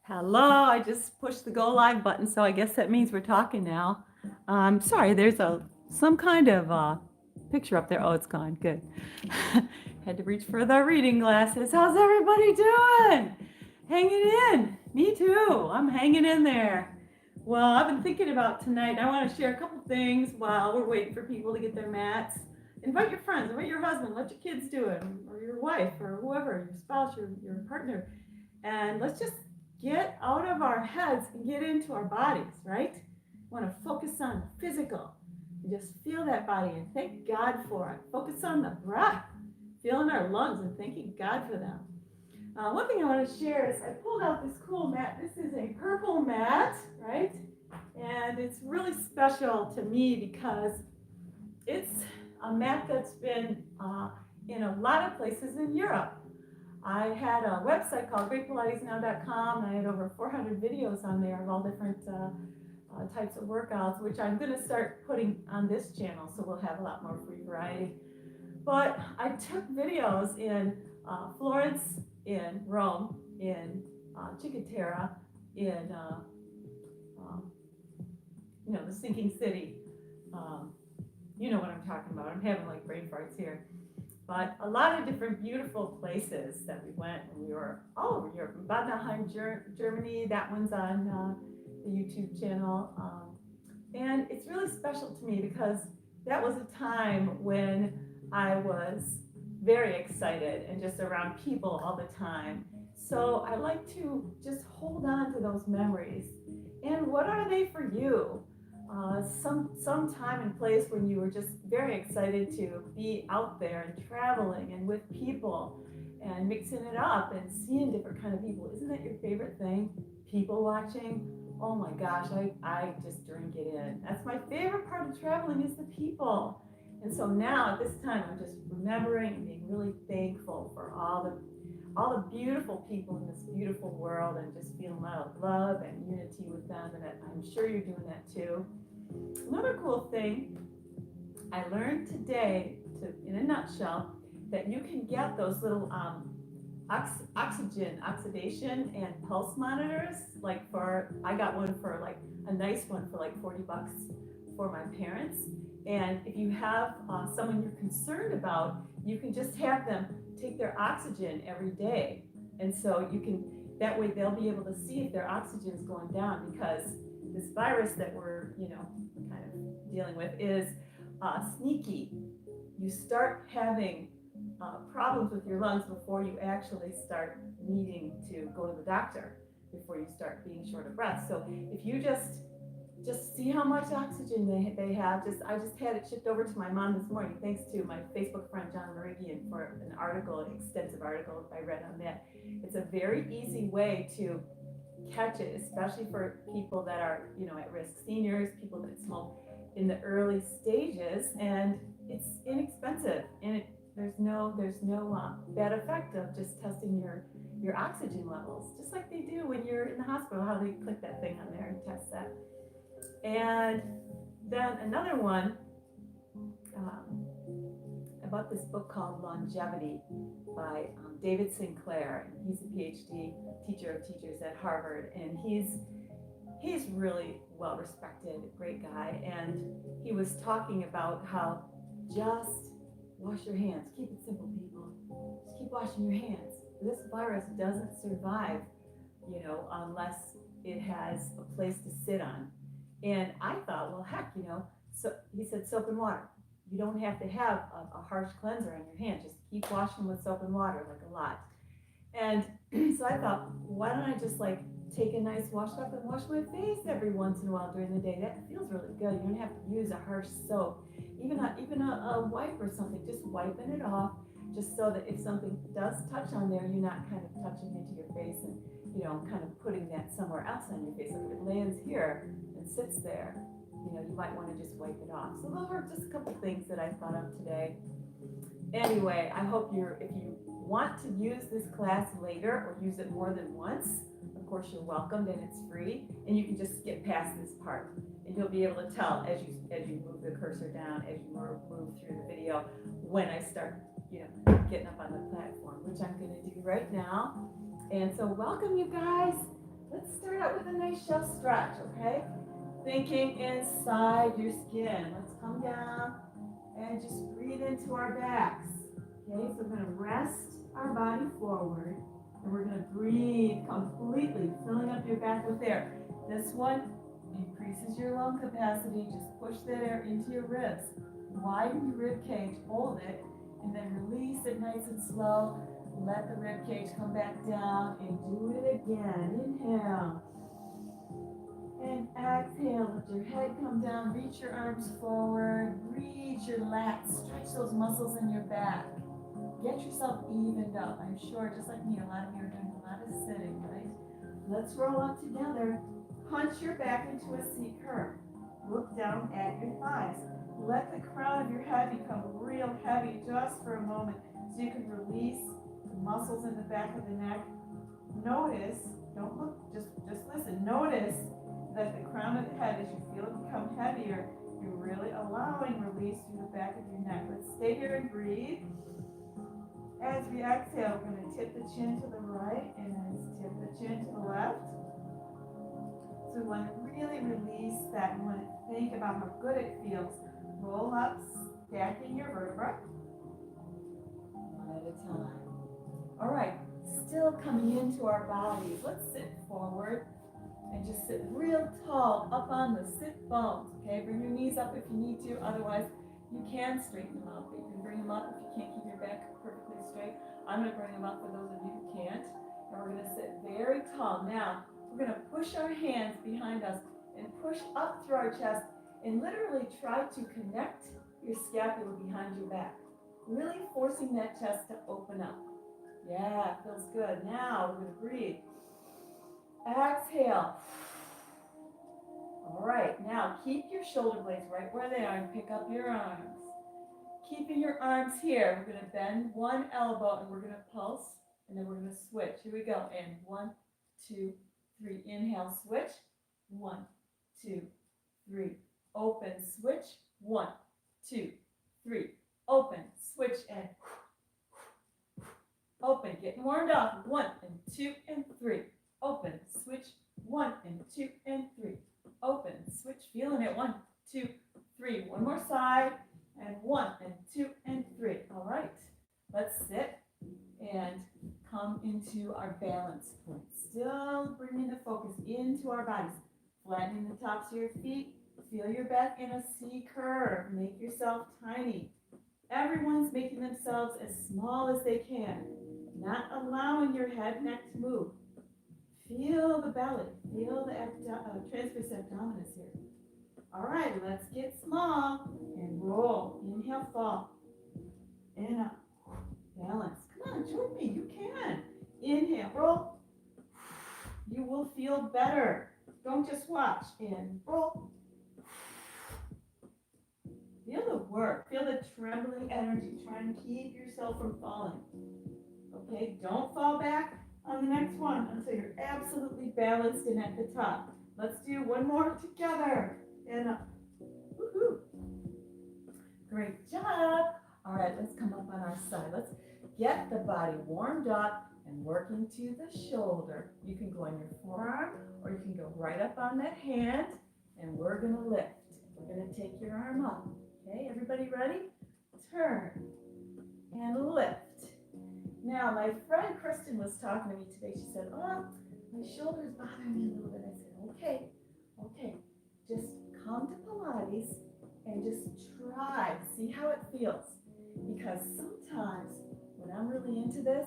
Hello, I just pushed the go live button, so I guess that means we're talking now. Sorry, there's some kind of picture up there. Oh, it's gone. Good. Had to reach for the reading glasses. How's everybody doing? Hanging in. Me too. I'm hanging in there. Well, I've been thinking about tonight. I want to share a couple things while we're waiting for people to get their mats. Invite your friends, invite your husband, let your kids do it, or your wife, or whoever, your spouse, your partner. And let's just get out of our heads and get into our bodies, right? We want to focus on the physical and just feel that body and thank God for it. Focus on the breath, feeling our lungs and thanking God for them. One thing I want to share is I pulled out this cool mat. This is a purple mat, right? And it's really special to me because it's a mat that's been in a lot of places in Europe. I had a website called GreatPilatesNow.com. I had over 400 videos on there of all different types of workouts, which I'm going to start putting on this channel, so we'll have a lot more free variety. But I took videos in Florence, in Rome, in Chicotera, in the sinking city. You know what I'm talking about. I'm having like brain farts here. But a lot of different beautiful places that we went, and we were all over Europe. Badenheim, Germany, that one's on the YouTube channel. And it's really special to me because that was a time when I was very excited and just around people all the time. So I like to just hold on to those memories. And what are they for you? Some time and place when you were just very excited to be out there and traveling and with people and mixing it up and seeing different kind of people. Isn't that your favorite thing? People watching? Oh my gosh, I just drink it in. That's my favorite part of traveling is the people. And so now at this time, I'm just remembering and being really thankful for all the beautiful people in this beautiful world and just feeling a lot of love and unity with them. And I'm sure you're doing that too. Another cool thing I learned today, in a nutshell, that you can get those little oxidation and pulse monitors. I got one for like a nice one for like $40 for my parents. And if you have someone you're concerned about, you can just have them take their oxygen every day. And so that way they'll be able to see if their oxygen is going down, because this virus that we're, kind of dealing with is sneaky. You start having problems with your lungs before you actually start needing to go to the doctor, before you start being short of breath. So if you just see how much oxygen they have. I just had it shipped over to my mom this morning, thanks to my Facebook friend John Merigian for an extensive article I read on that. It's a very easy way to catch it, especially for people that are, at risk, seniors, people that smoke in the early stages, and it's inexpensive, and there's no bad effect of just testing your oxygen levels, just like they do when you're in the hospital, how they click that thing on there and test that. And then another one, I bought this book called Longevity by David Sinclair. He's a PhD teacher of teachers at Harvard, and he's really well respected, great guy. And he was talking about how just wash your hands. Keep it simple, people. Just keep washing your hands. This virus doesn't survive, unless it has a place to sit on. And I thought, well, heck, so he said soap and water. You don't have to have a harsh cleanser on your hands. Just keep washing with soap and water, like a lot. And so I thought, why don't I just take a nice wash cup and wash my face every once in a while during the day? That feels really good. You don't have to use a harsh soap, even a wipe or something. Just wiping it off, just so that if something does touch on there, you're not kind of touching into your face and kind of putting that somewhere else on your face. Like if it lands here and sits there, you might want to just wipe it off. So those are just a couple things that I thought of today. Anyway, I hope if you want to use this class later or use it more than once, of course you're welcomed, and it's free, and you can just skip past this part, and you'll be able to tell as you move the cursor down, as you move through the video, when I start getting up on the platform, which I'm going to do right now. And so welcome, you guys. Let's start out with a nice shelf stretch, okay? Thinking inside your skin. Let's come down and just breathe into our backs. Okay, so we're going to rest our body forward and we're going to breathe completely, filling up your back with air. This one increases your lung capacity. Just push that air into your ribs. Widen your rib cage, hold it, and then release it nice and slow. Let the rib cage come back down and do it again. Inhale. And exhale, let your head come down, reach your arms forward, reach your lats, stretch those muscles in your back. Get yourself evened up. I'm sure, just like me, a lot of you are doing a lot of sitting, right? Let's roll up together. Punch your back into a C curve. Look down at your thighs. Let the crown of your head become real heavy just for a moment so you can release the muscles in the back of the neck. Notice, don't look, just listen. Notice that the crown of the head, as you feel it become heavier, you're really allowing release through the back of your neck. Let's stay here and breathe. As we exhale, we're going to tip the chin to the right and then tip the chin to the left. So we want to really release that. We want to think about how good it feels. Roll up, stacking your vertebra. One at a time. All right, still coming into our bodies. Let's sit forward and just sit real tall up on the sit bones. Okay, bring your knees up if you need to. Otherwise, you can straighten them out, but you can bring them up if you can't keep your back perfectly straight. I'm going to bring them up for those of you who can't. And we're going to sit very tall. Now, we're going to push our hands behind us and push up through our chest and literally try to connect your scapula behind your back. Really forcing that chest to open up. Yeah, feels good. Now, we're going to breathe. Exhale. All right, now keep your shoulder blades right where they are and pick up your arms. Keeping your arms here, we're going to bend one elbow and we're going to pulse and then we're going to switch. Here we go. And 1, 2, 3. Inhale, switch. 1, 2, 3. Open, switch. 1, 2, 3. Open, switch, and open. Getting warmed up. 1 and 2 and 3. Open, switch. 1 and 2 and 3. Open, switch. Feeling it. 1, 2, 3. One more side. And 1 and 2 and 3. All right. Let's sit and come into our balance point. Still bringing the focus into our bodies. Flattening the tops of your feet. Feel your back in a C curve. Make yourself tiny. Everyone's making themselves as small as they can. Not allowing your head, neck to move. Feel the belly. Feel the transverse abdominis here. All right, let's get small and roll. Inhale, fall. And up. Balance. Come on, join me. You can. Inhale, roll. You will feel better. Don't just watch. And roll. Feel the work. Feel the trembling energy. Try and keep yourself from falling. Okay, don't fall back on the next one until you're absolutely balanced and at the top. Let's do one more together. And up. Woohoo. Great job. All right, let's come up on our side. Let's get the body warmed up and working to the shoulder. You can go on your forearm or you can go right up on that hand and we're going to lift. We're going to take your arm up. Okay, everybody ready? Turn and lift. Now, my friend Kristen was talking to me today. She said, oh, my shoulder's bothering me a little bit. I said, okay. Just come to Pilates and just try. See how it feels. Because sometimes when I'm really into this,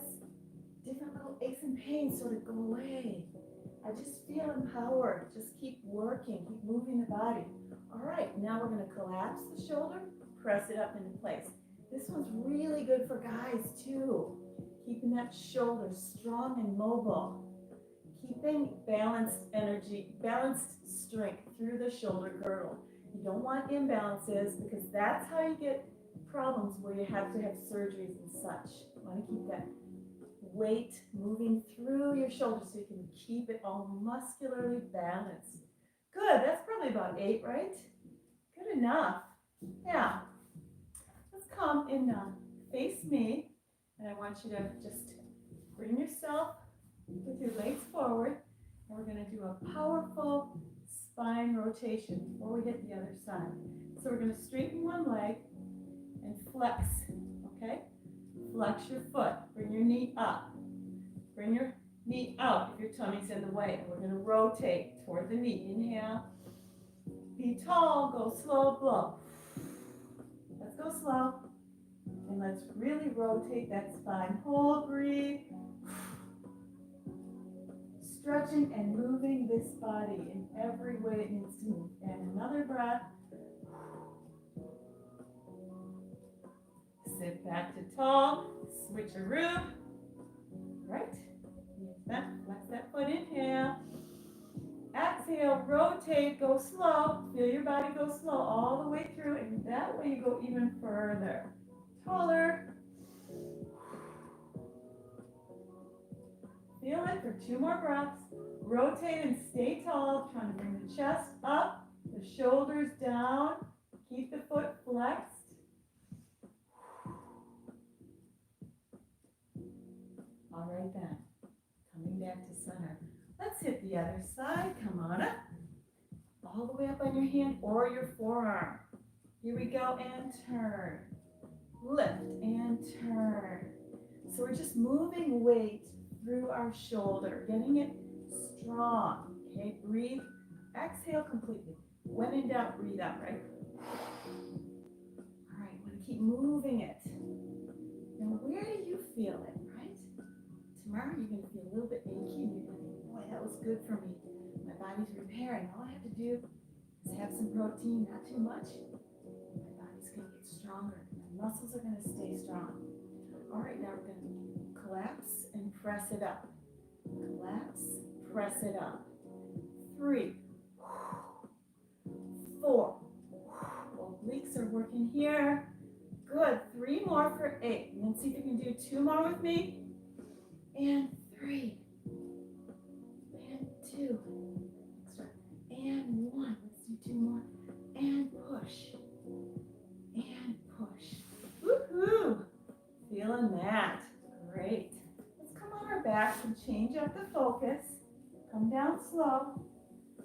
different little aches and pains sort of go away. I just feel empowered. Just keep working. Keep moving the body. All right, now we're going to collapse the shoulder, press it up into place. This one's really good for guys too. Keeping that shoulder strong and mobile. Keeping balanced energy, balanced strength through the shoulder girdle. You don't want imbalances because that's how you get problems where you have to have surgeries and such. You want to keep that weight moving through your shoulder so you can keep it all muscularly balanced. Good, that's probably about 8, right? Good enough. Now, let's come and face me. And I want you to just bring yourself with your legs forward. I we're going to do a powerful spine rotation before we hit the other side. So we're going to straighten one leg and flex, okay? Flex your foot. Bring your knee up. Bring your knee out if your tummy's in the way. And we're going to rotate toward the knee. Inhale. Be tall. Go slow. Blow. Let's go slow. And let's really rotate that spine. Hold, breathe. Stretching and moving this body in every way it needs to move. And another breath. Sit back to tall. Switcheroo. Right. Flex that foot. Inhale. Exhale. Rotate. Go slow. Feel your body go slow all the way through. And that way you go even further. Taller. Feel it for 2 more breaths. Rotate and stay tall. Trying to bring the chest up, the shoulders down. Keep the foot flexed. All right then. Coming back to center. Let's hit the other side. Come on up. All the way up on your hand or your forearm. Here we go and turn. Lift and turn. So we're just moving weight through our shoulder, getting it strong. Okay, breathe. Exhale completely. When in doubt, breathe out, right? All right, want to keep moving it. Now, where do you feel it, right? Tomorrow you're going to feel a little bit achy and you're going to think, boy, that was good for me. My body's repairing. All I have to do is have some protein, not too much. My body's going to get stronger. My muscles are going to stay strong. All right, now we're going to collapse and press it up. Collapse, press it up. 3, 4. Obliques are working here. Good. 3 more for 8. And then see if you can do 2 more with me. And 3. And 2. Extra. And 1. Let's do 2 more. And push. And push. Woohoo! Feeling that. Great. Let's come on our backs and change up the focus. Come down slow.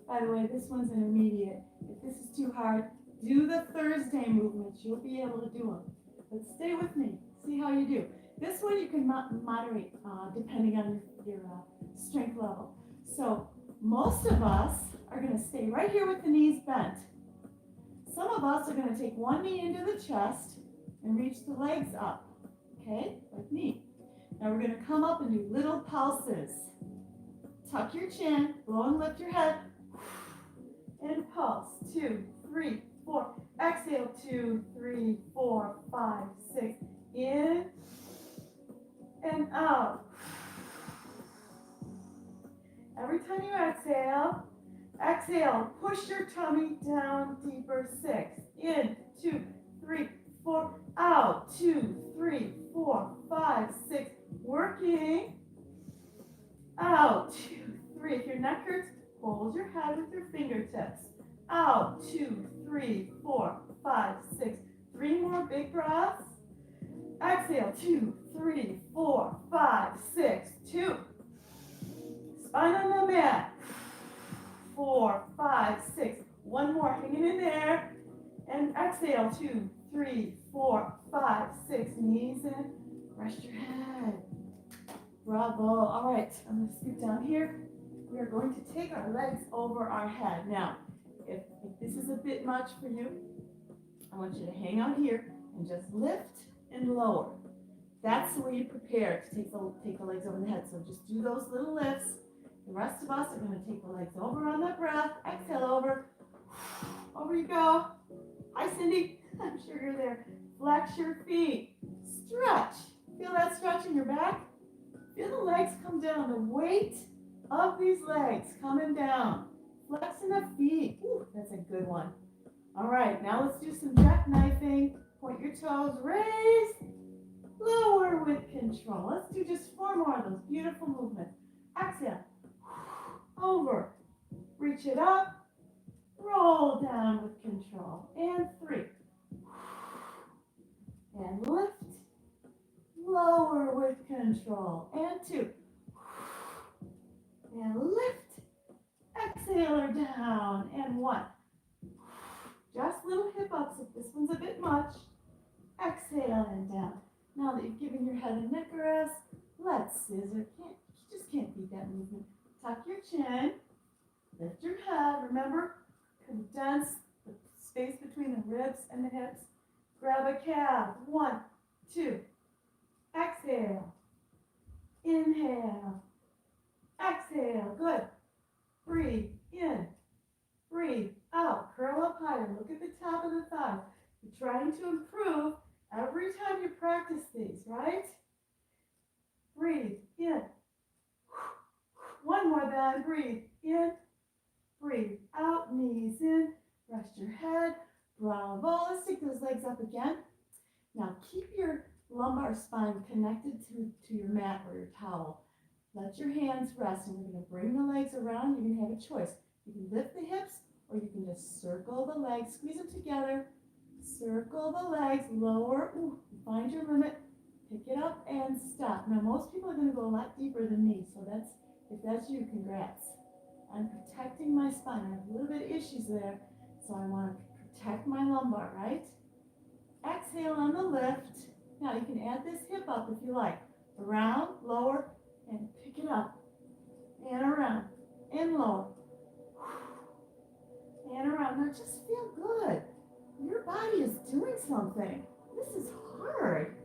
By the way, this one's an immediate. If this is too hard, do the Thursday movements. You'll be able to do them. But stay with me. See how you do. This one you can moderate depending on your strength level. So most of us are going to stay right here with the knees bent. Some of us are going to take one knee into the chest and reach the legs up. Okay, like me. Now we're going to come up and do little pulses. Tuck your chin, blow and lift your head, and pulse. 2, 3, 4. Exhale. 2, 3, 4, 5, 6. In and out. Every time you exhale, exhale. Push your tummy down deeper. 6. In. 2, 3, 4. Out. 2, 3, 4, 5, 6. Working. Out. 2, 3. If your neck hurts, hold your head with your fingertips. Out. 2, 3, 4, 5, 6. 3 more big breaths. Exhale. 2, 3, 4, 5, 6. 2. Spine on the mat. 4, 5, 6. 1 more. Hanging in there. And exhale. 2, 3, 4, 5, 6. Knees in. Rest your head. Bravo. All right. I'm going to scoot down here. We are going to take our legs over our head. Now, if this is a bit much for you, I want you to hang out here and just lift and lower. That's the way you prepare to take the legs over the head. So just do those little lifts. The rest of us are going to take the legs over on that breath. Exhale over. Over you go. Hi, Cindy. I'm sure you're there. Flex your feet. Stretch. Feel that stretch in your back? Feel the legs come down. The weight of these legs coming down. Flexing the feet. Ooh, that's a good one. All right, now let's do some jackknifing. Point your toes. Raise. Lower with control. Let's do just 4 more of those beautiful movements. Exhale. Over. Reach it up. Roll down with control. And 3. And lift. Lower with control. And 2. And lift. Exhale her down. And 1. Just little hip ups if this one's a bit much. Exhale and down. Now that you've given your head and neck a rest, let's scissor. You just can't beat that movement. Tuck your chin. Lift your head. Remember, condense the space between the ribs and the hips. Grab a calf. 1, 2. Exhale. Inhale. Exhale. Good. Breathe in. Breathe out. Curl up higher. Look at the top of the thigh. You're trying to improve every time you practice these, right? Breathe in. 1 more then. Breathe in. Breathe out. Knees in. Rest your head. Bravo. Let's take those legs up again. Now keep your lumbar spine connected to your mat or your towel. Let your hands rest, and we're going to bring the legs around. You're going to have a choice. You can lift the hips, or you can just circle the legs. Squeeze them together. Circle the legs. Lower. Ooh, find your limit. Pick it up and stop. Now, most people are going to go a lot deeper than me, so if that's you, congrats. I'm protecting my spine. I have a little bit of issues there, so I want to protect my lumbar, right? Exhale on the lift. Now, you can add this hip up if you like. Around, lower, and pick it up. And around, and lower. And around. Now, just feel good. Your body is doing something. This is hard.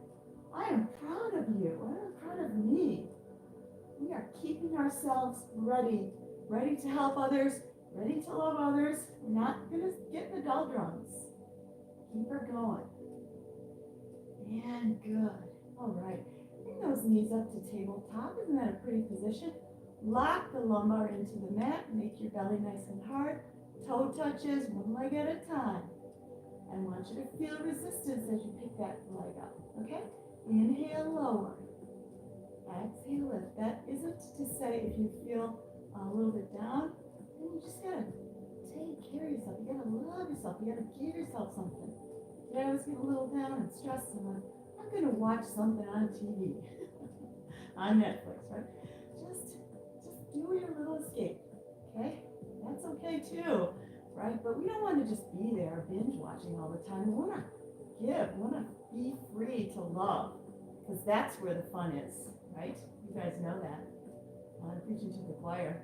I am proud of you. I am proud of me. We are keeping ourselves ready to help others, ready to love others. We're not going to get in the doldrums. Keep her going. And good. All right. Bring those knees up to tabletop. Isn't that a pretty position? Lock the lumbar into the mat. Make your belly nice and hard. Toe touches, one leg at a time. I want you to feel resistance as you pick that leg up. Okay? Inhale, lower. Exhale, lift. That isn't to say if you feel a little bit down, then you just gotta take care of yourself. You gotta love yourself. You gotta give yourself something. I always get a little down and stressed, and I'm going to watch something on TV, on Netflix, right? Just do your little escape, okay? That's okay too, right? But we don't want to just be there binge watching all the time. We want to give. We want to be free to love, because that's where the fun is, right? You guys know that. I'm preaching to the choir.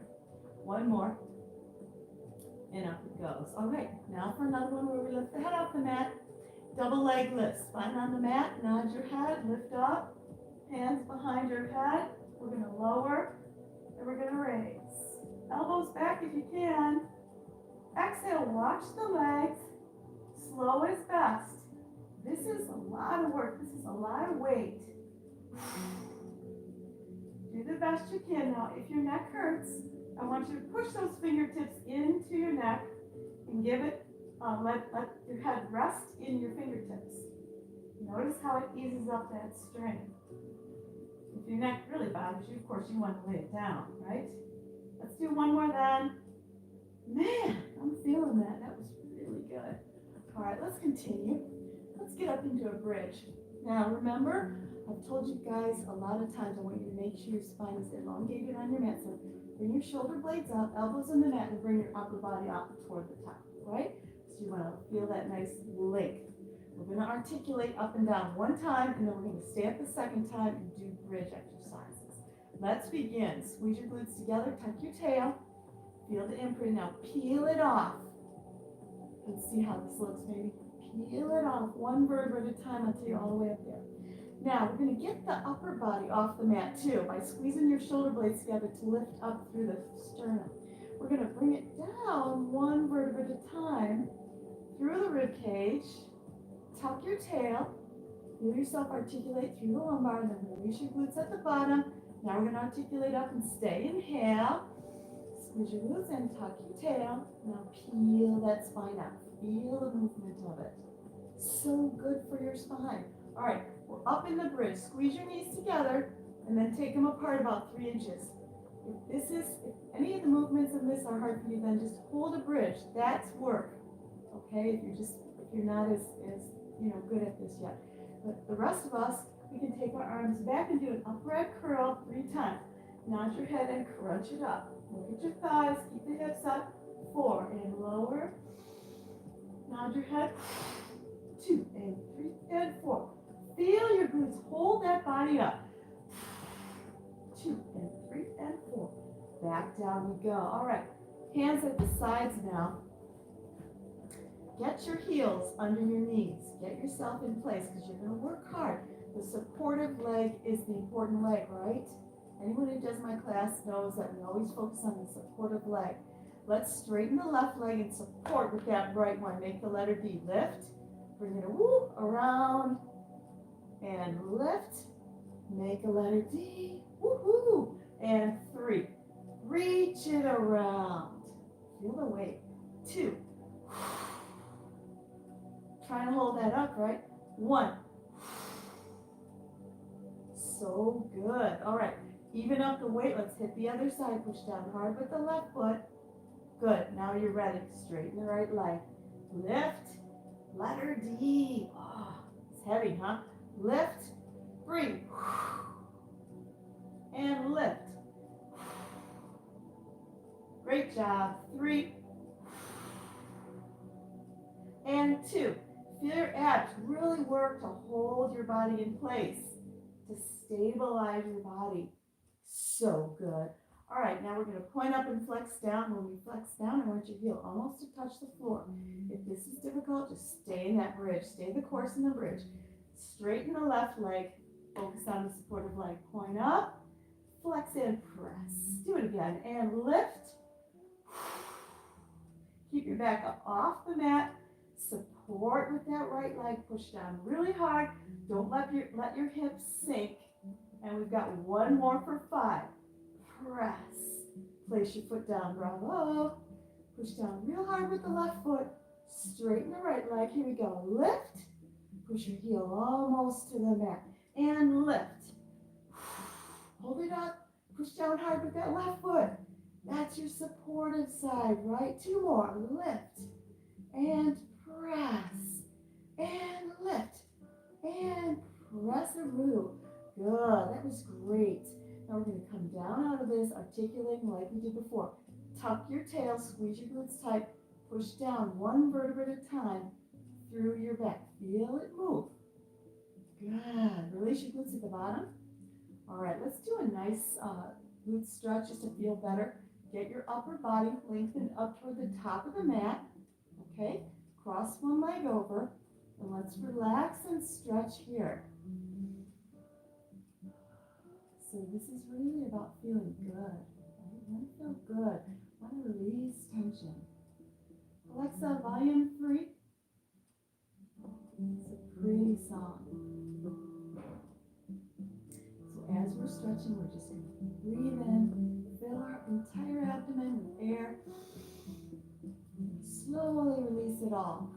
1 more, and up it goes. All right, now for another one where we lift the head off the mat. Double leg lift. Spine on the mat. Nod your head. Lift up. Hands behind your head. We're going to lower. And we're going to raise. Elbows back if you can. Exhale. Watch the legs. Slow is best. This is a lot of work. This is a lot of weight. Do the best you can. Now, if your neck hurts, I want you to push those fingertips into your neck and give it let your head rest in your fingertips. Notice how it eases up that strain. If your neck really bothers you, of course, you want to lay it down, right? Let's do 1 more then. Man, I'm feeling that. That was really good. All right, let's continue. Let's get up into a bridge. Now, remember, I've told you guys a lot of times I want you to make sure your spine is elongated on your mat. So bring your shoulder blades up, elbows in the mat, and bring your upper body up toward the top, right? So you want to feel that nice length. We're going to articulate up and down 1 time, and then we're going to stay up the 2nd time and do bridge exercises. Let's begin. Squeeze your glutes together, tuck your tail. Feel the imprint. Now peel it off. Let's see how this looks, baby. Peel it off 1 vertebra at a time until you're all the way up there. Now we're going to get the upper body off the mat too by squeezing your shoulder blades together to lift up through the sternum. We're going to bring it down 1 vertebra at a time through the rib cage. Tuck your tail. Feel yourself articulate through the lumbar, and then release your glutes at the bottom. Now we're going to articulate up and stay. Inhale. Squeeze your glutes and tuck your tail. Now peel that spine out. Feel the movement of it. So good for your spine. All right, we're up in the bridge. Squeeze your knees together and then take them apart about 3 inches. If any of the movements in this are hard for you, then just hold a bridge. That's work. Okay, if you're not as good at this yet. But the rest of us, we can take our arms back and do an upright curl 3 times. Nod your head and crunch it up. Look at your thighs, keep the hips up. 4, and lower. Nod your head. 2 and 3 and 4. Feel your glutes. Hold that body up. 2 and 3 and 4. Back down we go. All right. Hands at the sides now. Get your heels under your knees. Get yourself in place because you're going to work hard. The supportive leg is the important leg, right? Anyone who does my class knows that we always focus on the supportive leg. Let's straighten the left leg and support with that right one. Make the letter D. Lift. Bring it around and lift. Make a letter D. Woohoo! And 3. Reach it around. Feel the weight. 2. Try and hold that up, right? 1. So good. All right. Even up the weight. Let's hit the other side. Push down hard with the left foot. Good. Now you're ready. Straighten the right leg. Lift. Letter D. Oh, it's heavy, huh? Lift. Breathe. And lift. Great job. 3. And 2. Feel your abs. Really work to hold your body in place, to stabilize your body. So good. All right, now we're going to point up and flex down. When we flex down, I want your heel almost to touch the floor. If this is difficult, just stay in that bridge. Stay the course in the bridge. Straighten the left leg. Focus on the supportive leg. Point up, flex and press. Do it again. And lift. Keep your back up off the mat. Support with that right leg. Push down really hard. Don't let your hips sink. And we've got one more for 5. Press. Place your foot down. Bravo. Push down real hard with the left foot. Straighten the right leg. Here we go. Lift. Push your heel almost to the mat. And lift. Hold it up. Push down hard with that left foot. That's your supportive side, right? 2 more. Lift. And press. And lift. And press a root. Good. That was great. Now we're going to come down out of this, articulating like we did before. Tuck your tail, squeeze your glutes tight, push down 1 vertebra at a time through your back. Feel it move. Good. Release your glutes at the bottom. All right, let's do a nice glute stretch just to feel better. Get your upper body lengthened up toward the top of the mat. Okay, cross one leg over, and let's relax and stretch here. So this is really about feeling good. Right? You want to feel good. You want to release tension. Alexa, volume 3. It's a pretty song. So as we're stretching, we're just going to breathe in, fill our entire abdomen with air, and slowly release it all.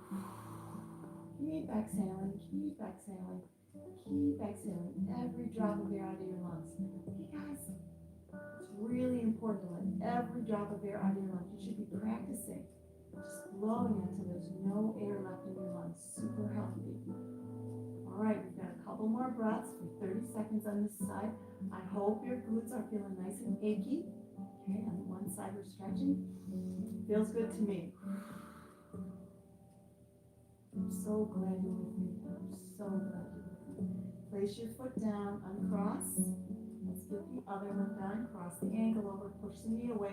Keep exhaling, keep exhaling. Keep exhaling every drop of air out of your lungs. Hey guys, it's really important to let every drop of air out of your lungs. You should be practicing just blowing until there's no air left in your lungs. Super healthy. All right, we've got a couple more breaths for 30 seconds on this side. I hope your glutes are feeling nice and achy. Okay, on one side we're stretching. Feels good to me. I'm so glad you're with me. I'm so glad you're with me. Place your foot down, uncross. Let's get the other one down. Cross the ankle over, push the knee away,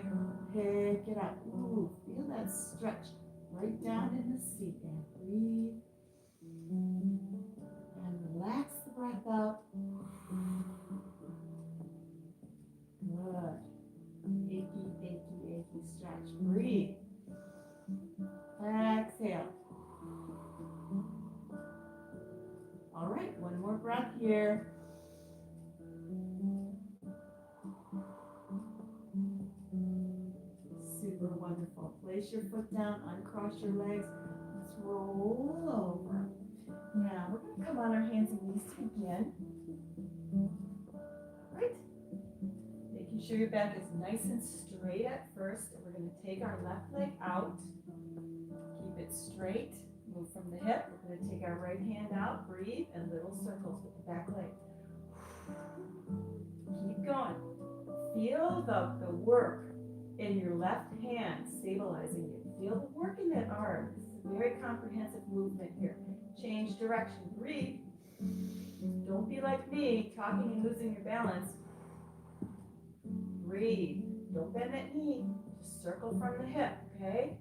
pick it up. Ooh, feel that stretch right down in the seat. And breathe. And relax the breath out. Good. Achy, achy, achy stretch. Breathe. Exhale. All right, one more breath here. Super wonderful. Place your foot down, uncross your legs. Let's roll over. Now, we're going to come on our hands and knees to begin. Right? Making sure your back is nice and straight at first. We're going to take our left leg out. Keep it straight. Move from the hip. We're going to take our right hand out. Breathe and little circles with the back leg. Keep going. Feel the work in your left hand, stabilizing it. Feel the work in that arm. This is a very comprehensive movement here. Change direction. Breathe. Don't be like me, talking and losing your balance. Breathe. Don't bend that knee. Just circle from the hip, okay?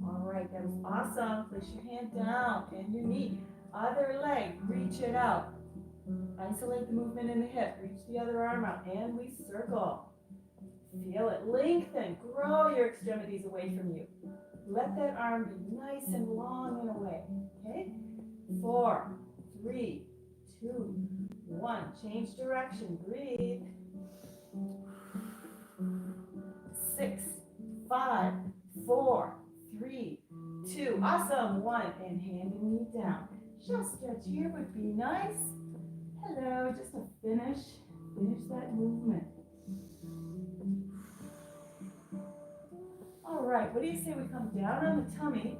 All right, that was awesome. Place your hand down and your knee. Other leg, reach it out. Isolate the movement in the hip. Reach the other arm out, and we circle. Feel it. Lengthen. Grow your extremities away from you. Let that arm be nice and long and away. Okay? 4, 3, 2, 1. Change direction. Breathe. 6, 5, 4, 3, 2. Awesome. 1. And hand and knee down. Just stretch here would be nice. Hello. Just to finish that movement. All right, what do you say we come down on the tummy?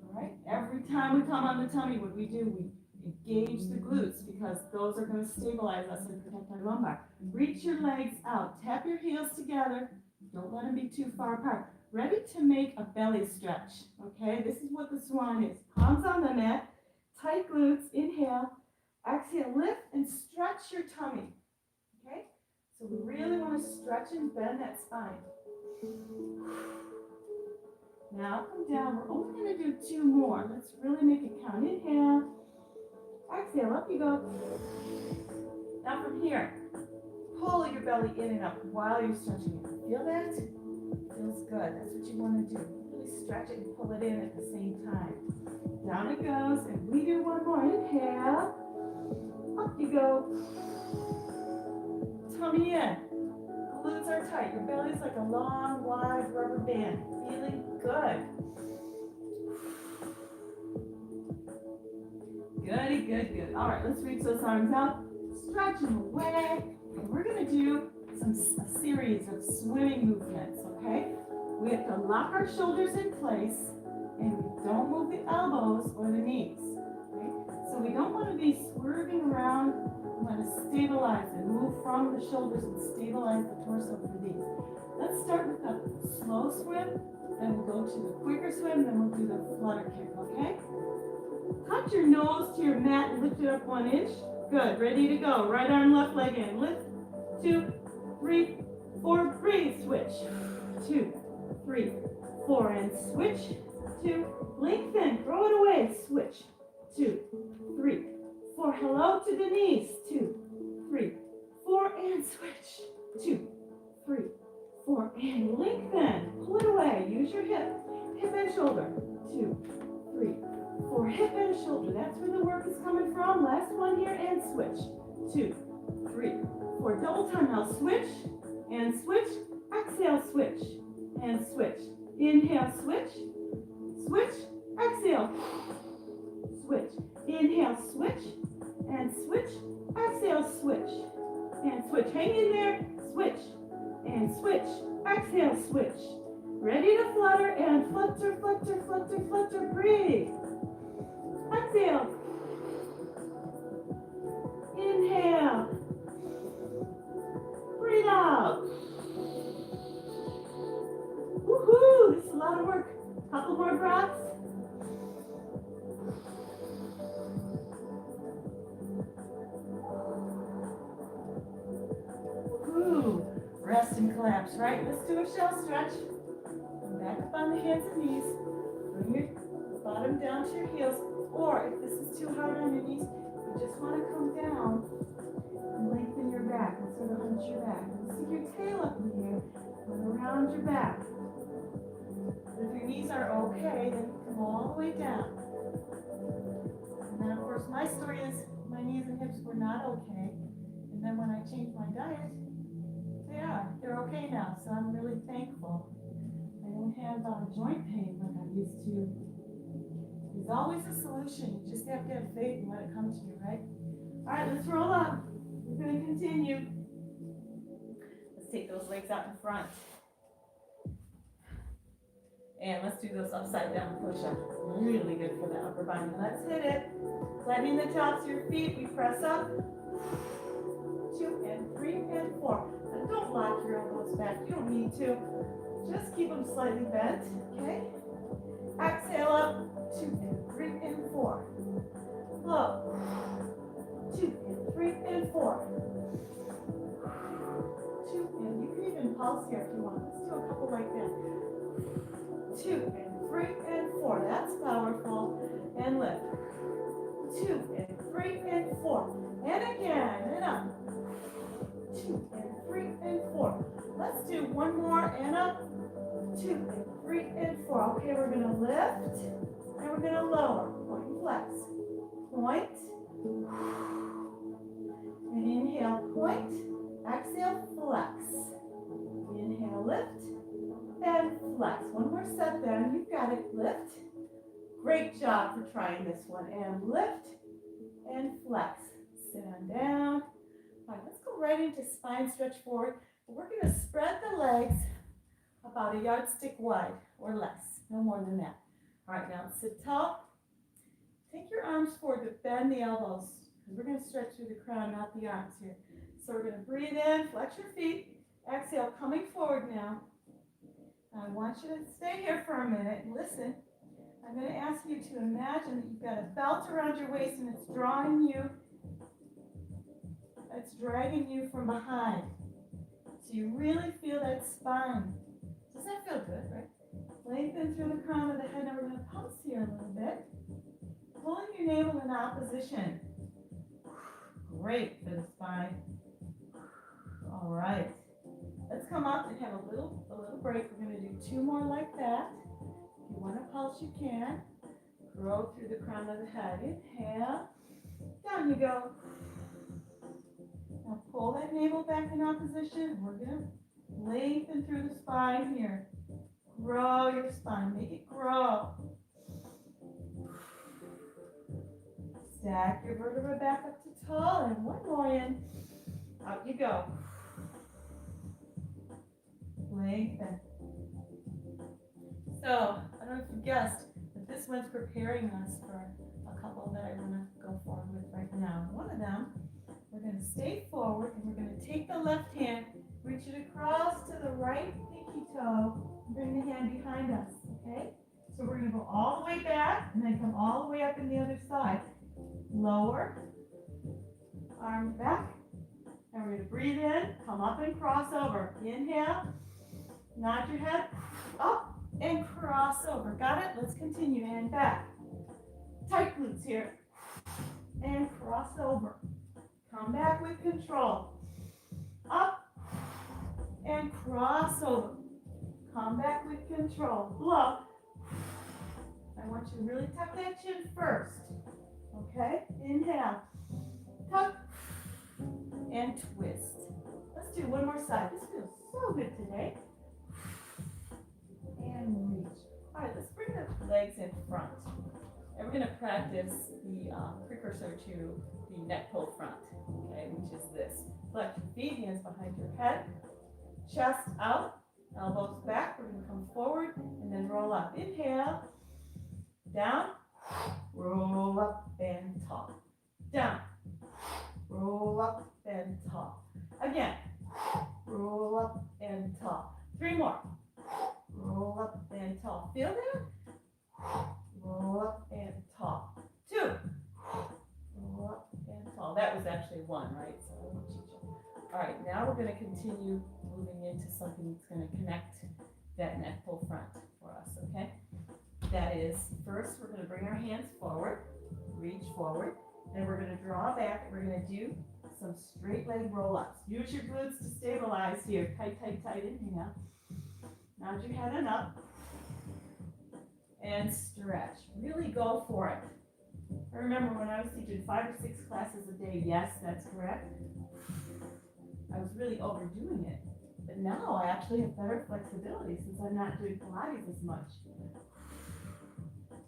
All right, every time we come on the tummy, what we do, we engage the glutes because those are going to stabilize us and protect our lumbar. Reach your legs out, tap your heels together. Don't let them be too far apart. Ready to make a belly stretch, okay? This is what the swan is. Palms on the mat, tight glutes, inhale. Exhale, lift and stretch your tummy, okay? So we really want to stretch and bend that spine. Now come down. We're only going to do 2 more. Let's really make it count. Inhale. Exhale. Up you go. Now from here, pull your belly in and up while you're stretching it. Feel that? Feels good. That's what you want to do. Really stretch it and pull it in at the same time. Down it goes. And we do 1 more. Inhale. Up you go. Tummy in. Glutes are tight. Your belly's like a long, wide rubber band. Feeling good. Goody, good, good. All right, let's reach those arms out. Stretch them away. And we're going to do a series of swimming movements, okay? We have to lock our shoulders in place, and we don't move the elbows or the knees. Okay? So we don't want to be swerving around. We want to stabilize and move from the shoulders and stabilize the torso for these. Let's start with a slow swim, then we'll go to the quicker swim, then we'll do the flutter kick, okay? Touch your nose to your mat and lift it up 1 inch. Good, ready to go. Right arm, left leg in. Lift, 2, 3, 4, breathe, switch. 2, 3, 4, and switch. 2, lengthen, throw it away, switch. 2, 3, 4, hello to the knees. 2, 3, 4, and switch. 2, 3, 4, and lengthen. Pull it away. Use your hip and shoulder. 2, 3, 4, hip and shoulder. That's where the work is coming from. Last one here, and switch. 2, 3, 4. Double time now. Switch and switch. Exhale, switch and switch. Inhale, switch. Switch. Exhale. Switch. Inhale, switch and switch. Exhale, switch and switch. Hang in there. Switch and switch. Exhale, switch. Ready to flutter and flutter, flutter, flutter, flutter. Breathe. Exhale. Inhale. Breathe out. Woohoo! This is a lot of work. Couple more breaths. Woohoo! Rest and collapse, right? Let's do a shell stretch. Back up on the hands and knees. Bring your bottom down to your heels. Or if this is too hard on your knees, you just want to come down and lengthen your back and sort of hunch your back. Stick your tail up in the air and around your back. If your knees are okay, then come all the way down. And then of course my story is my knees and hips were not okay. And then when I changed my diet, they're okay now. So I'm really thankful. I don't have joint pain like I used to. There's always a solution. You just have to have faith and let it come to you, right? All right, let's roll up. We're going to continue. Let's take those legs out in front. And let's do those upside down push-ups. Really good for the upper body. Let's hit it. Planting the tops of your feet. We press up. 2 and 3 and 4. And don't lock your elbows back. You don't need to. Just keep them slightly bent, okay? Exhale up, 2 and 3 and 4. Low, 2 and 3 and 4. 2 and you can even pulse here if you want. Let's do a couple like that. 2 and 3 and 4. That's powerful. And lift. 2 and 3 and 4. And again, and up. 2 and 3 and 4. Let's do one more and up. 2 and 3 and 4. Okay, we're going to lift and we're going to lower. Point and flex. Point. And inhale, point. Exhale, flex. Inhale, lift and flex. One more set then. You've got it. Lift. Great job for trying this one. And lift and flex. Sit on down. All right, let's go right into spine stretch forward. We're going to spread the legs about a yardstick wide or less. No more than that. All right, now sit tall. Take your arms forward, but bend the elbows. We're going to stretch through the crown, not the arms here. So we're going to breathe in, flex your feet. Exhale, coming forward now. I want you to stay here for a minute and listen. I'm going to ask you to imagine that you've got a belt around your waist and it's drawing you, it's dragging you from behind. So you really feel that spine. Does that feel good, right? Lengthen through the crown of the head. Now we're going to pulse here a little bit. Pulling your navel in opposition. Great for the spine. All right. Let's come up and have a little break. We're going to do 2 more like that. If you want to pulse, you can. Grow through the crown of the head. Inhale. Down you go. Now pull that navel back in opposition. We're going to lengthen through the spine here. Grow your spine. Make it grow. Stack your vertebrae back up to tall. And one more in. Out you go. Lengthen. So, I don't know if you guessed, but this one's preparing us for a couple that I want to go forward with right now. One of them, we're going to stay forward and we're going to take the left hand, reach it across to the right pinky toe, and bring the hand behind us, okay? So we're going to go all the way back and then come all the way up in the other side. Lower, arms back, and we're going to breathe in, come up and cross over. Inhale, nod your head, up, and cross over. Got it? Let's continue. And back. Tight glutes here. And cross over. Come back with control. Up and cross over. Come back with control. Blow. I want you to really tuck that chin first. Okay? Inhale. Tuck. And twist. Let's do one more side. This feels so good today. And reach. All right, let's bring the legs in front. And we're going to practice the precursor to the neck pull front, okay, which is this. Flex your feet, hands behind your head, chest out, elbows back. We're going to come forward and then roll up. Inhale, down, roll up and tall. Down, roll up and tall. Again, roll up and tall. 3 more. Roll up and tall. Feel that? Roll up and tall. 2. Roll up and tall. That was actually 1, right? So I won't teach you. All right, now we're going to continue moving into something that's going to connect that neck pull front for us, okay? That is, first we're going to bring our hands forward, reach forward, and we're going to draw back. We're going to do some straight leg roll-ups. Use your glutes to stabilize here. Tight, tight, tight. Inhale. Nod your head and up. And stretch. Really go for it. I remember when I was teaching 5 or 6 classes a day. Yes, that's correct. I was really overdoing it. But now I actually have better flexibility since I'm not doing Pilates as much.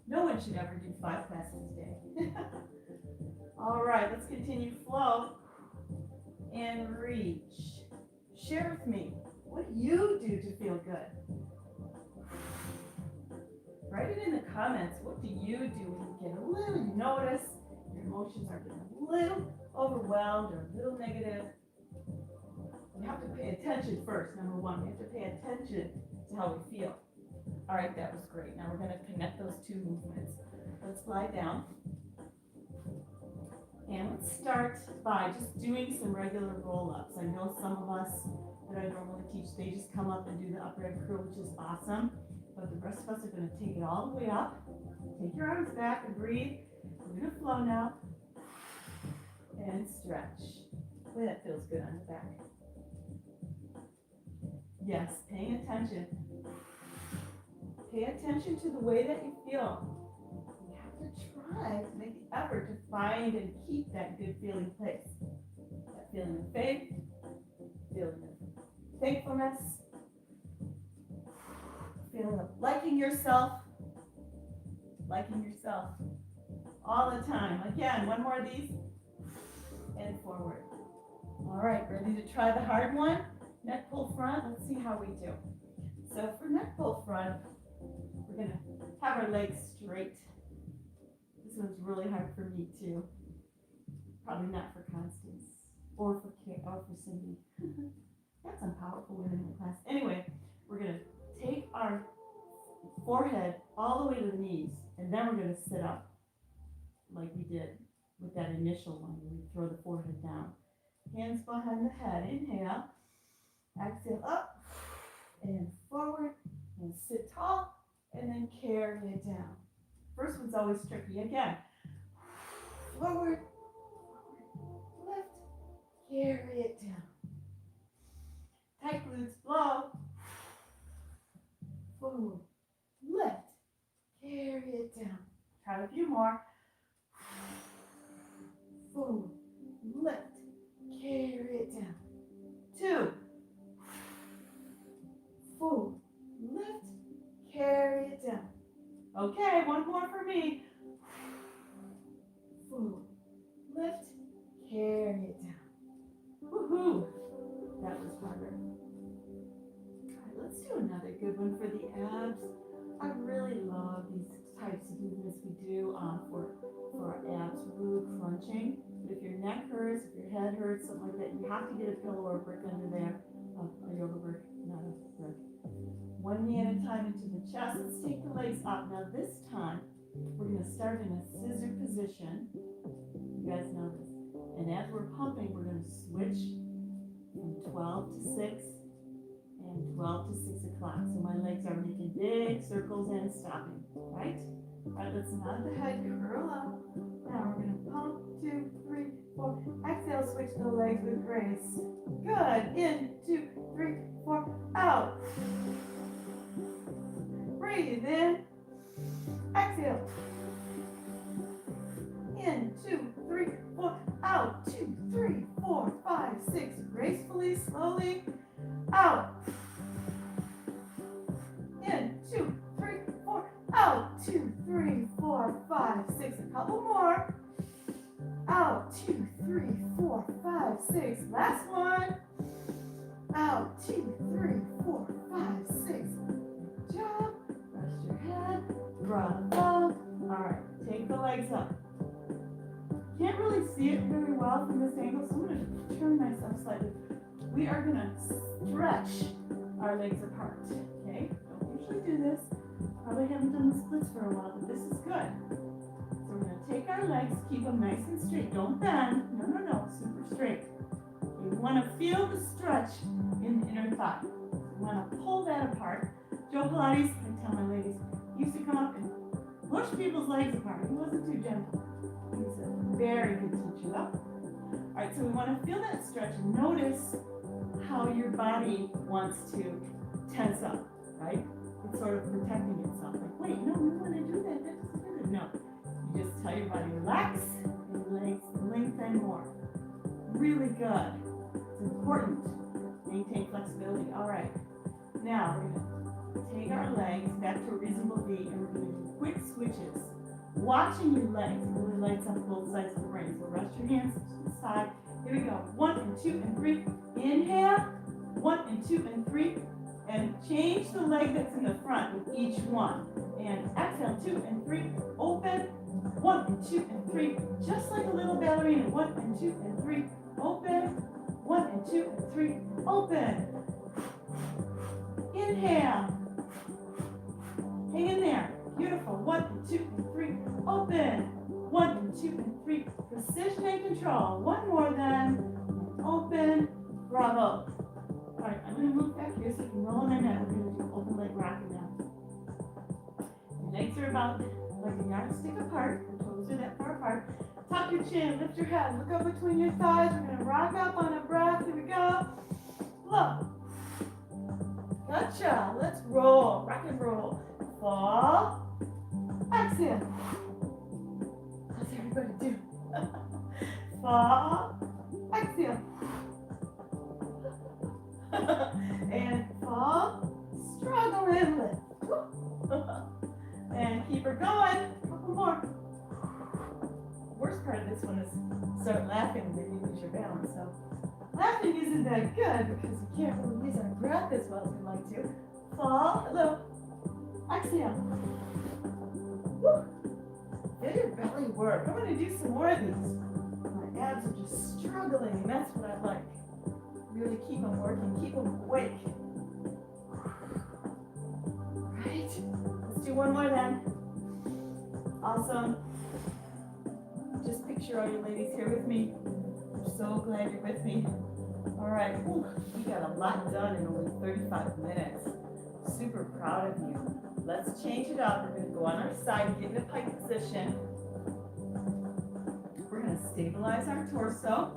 No one should ever do 5 classes a day. All right, let's continue. Flow and reach. Share with me, what do you do to feel good? Write it in the comments. What do you do when you get a little notice, your emotions are getting a little overwhelmed or a little negative? You have to pay attention first, number 1. You have to pay attention to how we feel. All right, that was great. Now we're going to connect those two movements. Let's lie down. And let's start by just doing some regular roll-ups. I know some of us that I normally teach, they just come up and do the upright curl, which is awesome. But the rest of us are going to take it all the way up. Take your arms back and breathe. We're going to flow now. And stretch. Boy, that feels good on the back. Yes, paying attention. Pay attention to the way that you feel. You have to try to make the effort to find and keep that good feeling place. That feeling of faith, feeling of thankfulness, feeling of liking yourself all the time. Again, one more of these, and forward. All right, ready to try the hard one? Neck pull front, let's see how we do. So for neck pull front, we're gonna have our legs straight. This one's really hard for me too. Probably not for Constance or for Cindy. Got some powerful women in the class. Anyway, we're gonna take our forehead all the way to the knees, and then we're gonna sit up like we did with that initial one where we throw the forehead down. Hands behind the head. Inhale. Exhale up and forward and sit tall and then carry it down. First one's always tricky. Again. Forward, lift, carry it down. Tight glutes, blow. Forward, lift, carry it down. Try a few more. Forward, lift, carry it down. 2. Forward, lift, carry it down. Okay, one more for me. Forward, lift, carry it down. Woohoo! That was harder. All right, let's do another good one for the abs. I really love these types of movements we do for our abs, really crunching. But if your neck hurts, if your head hurts, something like that, you have to get a pillow or a brick under there. A yoga brick, not a brick. One knee at a time into the chest. Let's take the legs up. Now this time, we're going to start in a scissor position. You guys know this. And as we're pumping, we're going to switch from 12 to 6 and 12 to 6 o'clock. So my legs are making big circles and stopping, right? All right, let's nod the head, curl up. Now we're going to pump, 2, 3, 4. Exhale, switch the legs with grace. Good. In, 2, 3, 4. Out. Breathe in. Exhale. In, 2, 3, 4. Out. 2, 3, 4, 5, 6. Gracefully, slowly. Out. In, 2, 3, 4. Out. 2, 3, 4, 5, 6. A couple more. Out. 2, 3, 4, 5, 6. Last one. Out. 2, 3, 4, 5, 6. Good job. Rest your head. Bravo. All right. Take the legs up. Can't really see it very well from this angle, so I'm going to turn myself slightly. We are going to stretch our legs apart. Okay? Don't usually do this. Probably haven't done the splits for a while, but this is good. So we're going to take our legs, keep them nice and straight. Don't bend. No. Super straight. Okay, we want to feel the stretch in the inner thigh. We want to pull that apart. Joe Pilates, I tell my ladies, he used to come up and push people's legs apart. He wasn't too gentle. He's a very good teacher, though. All right, so we want to feel that stretch. Notice how your body wants to tense up, right? It's sort of protecting itself. Like, wait, no, we want to do that. That doesn't do it. No. You just tell your body, relax, and legs lengthen more. Really good. It's important. Maintain flexibility. All right. Now, we're going to take our legs back to a reasonable V, and we're going to do quick switches. Watching your legs really lights up both sides of the brain. So rest your hands to the side. Here we go. 1 and 2 and 3. Inhale. 1 and 2 and 3. And change the leg that's in the front with each one. And exhale, 2 and 3. Open. 1 and 2 and 3. Just like a little ballerina. 1 and 2 and 3. Open. 1 and 2 and 3. Open. Inhale. Tension and control. One more then. Open. Bravo. All right, I'm going to move back here so you can roll on my mat. We're going to do open leg rocking now. Your legs are about like a yardstick apart. Your toes are that far apart. Tuck your chin, lift your head, look up between your thighs. We're going to rock up on a breath. Here we go. Look. Gotcha. Let's roll. Rock and roll. Fall. Exhale. How's everybody do? Fall. Exhale. And fall. Struggle and lift. And keep her going. A couple more. Worst part of this one is start laughing and then you lose your balance. So laughing isn't that good because we can't really use our breath as well as we like to. Fall. Hello. Exhale. Woo. Get your belly work. I'm going to do some more of these. My abs are just struggling, and that's what I like. Really keep them working, keep them awake. Right? Let's do one more then. Awesome. Just picture all you ladies here with me. I'm so glad you're with me. All right. Ooh, we got a lot done in only 35 minutes. Super proud of you. Let's change it up. We're going to go on our side, get in a pike position. We're going to stabilize our torso.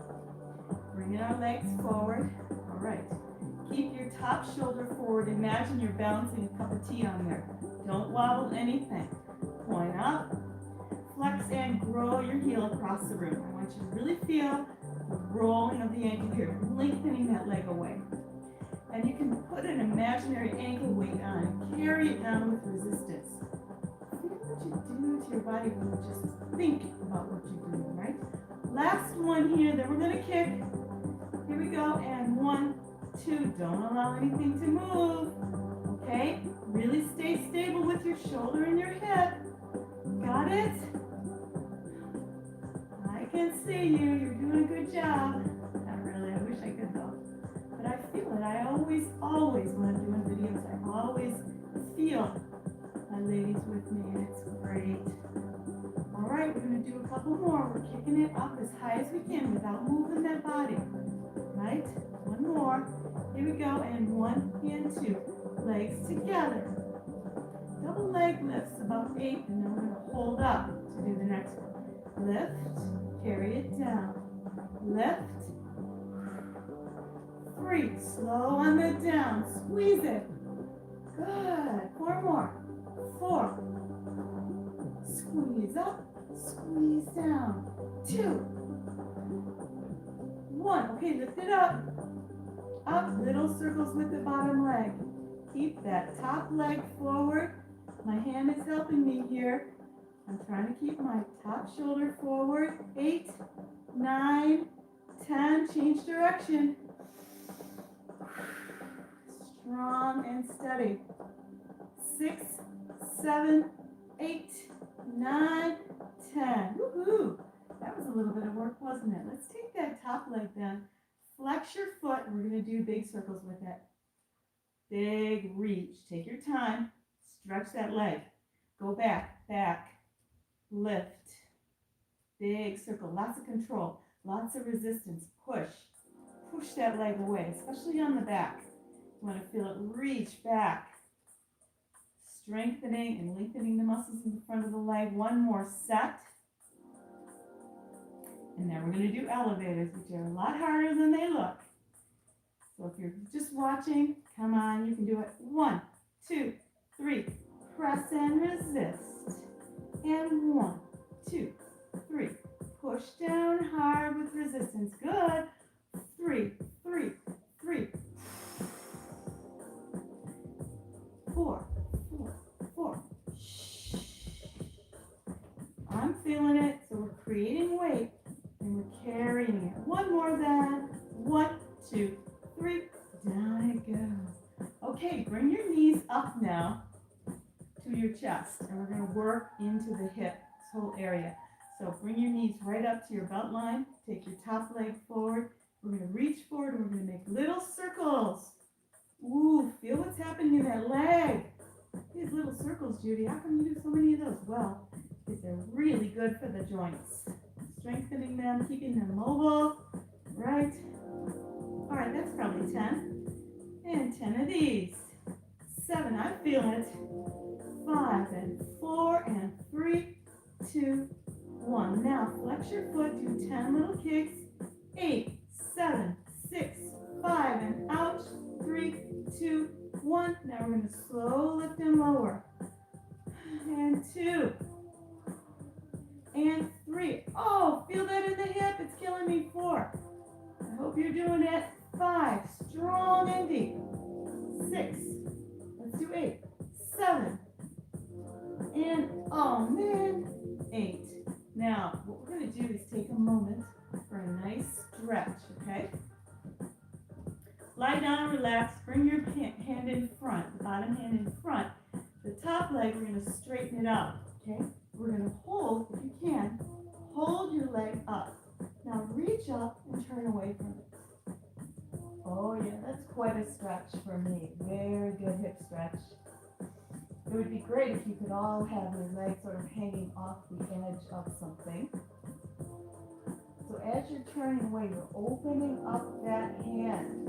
Bringing our legs forward. All right. Keep your top shoulder forward. Imagine you're balancing a cup of tea on there. Don't wobble anything. Point up. Flex and grow your heel across the room. I want you to really feel the rolling of the ankle here, lengthening that leg away. And you can put an imaginary ankle weight on. Carry it down with resistance. Feel what you do to your body when you just think about what you're doing, right? Last one here, then we're going to kick. Here we go, and 1, 2. Don't allow anything to move. Okay? Really stay stable with your shoulder and your hip. Got it? I can see you. You're doing a good job. Not really. I wish I could though. But I feel it. I always, when I'm doing videos, I always feel my ladies with me, and it's great. All right, we're going to do a couple more. We're kicking it up as high as we can without moving that body. Right? One more. Here we go. And 1 and 2. Legs together. Double leg lifts, about 8. And then we're going to hold up to do the next one. Lift. Carry it down. Lift. 3. Slow on the down. Squeeze it. Good. 4 more. 4. Squeeze up. Squeeze down. 2. 1. Okay, lift it up. Up. Little circles with the bottom leg. Keep that top leg forward. My hand is helping me here. I'm trying to keep my top shoulder forward. 8, 9, 10. Change direction. Strong and steady. 6, 7, 8, 9, 10. Woohoo! That was a little bit of work, wasn't it? Let's take that top leg then. Flex your foot, and we're going to do big circles with it. Big reach. Take your time. Stretch that leg. Go back, back. Lift. Big circle. Lots of control. Lots of resistance. Push. Push that leg away, especially on the back. You want to feel it reach back. Strengthening and lengthening the muscles in the front of the leg. One more set. And then we're going to do elevators, which are a lot harder than they look. So if you're just watching, come on, you can do it. 1, 2, 3. Press and resist. And 1, 2, 3. Push down hard with resistance. Good. 3, 3, 3. 4, 4, 4. Shh. I'm feeling it, so we're creating weight and we're carrying it. One more then. 1, 2, 3. Down it goes. Okay, bring your knees up now to your chest, and we're going to work into the hip, this whole area. So bring your knees right up to your belt line. Take your top leg forward. We're going to reach forward and we're going to make little circles. Ooh, feel what's happening in that leg. These little circles, Judy, how come you do so many of those? Well, because they're really good for the joints. strengthening them, keeping them mobile. Right. All right, that's probably 10. And 10 of these. 7, I feel it. 5 and 4 and 3, 2, 1. Now flex your foot, do 10 little kicks. 8, 7, 6, 5, and out. 3, 2, 1. Now we're going to slow lift and lower. And 2. And 3. Oh, feel that in the hip. It's killing me. 4. I hope you're doing it. 5. Strong and deep. 6. Let's do 8. 7. And, oh man, 8. Now, what we're going to do is take a moment for a nice stretch, okay? Lie down and relax. Bring your hand in front, the bottom hand in front. The top leg, we're going to straighten it out, okay? We're going to hold, if you can, hold your leg up. Now reach up and turn away from it. Oh yeah, that's quite a stretch for me. Very good hip stretch. It would be great if you could all have your legs sort of hanging off the edge of something. So as you're turning away, you're opening up that hand.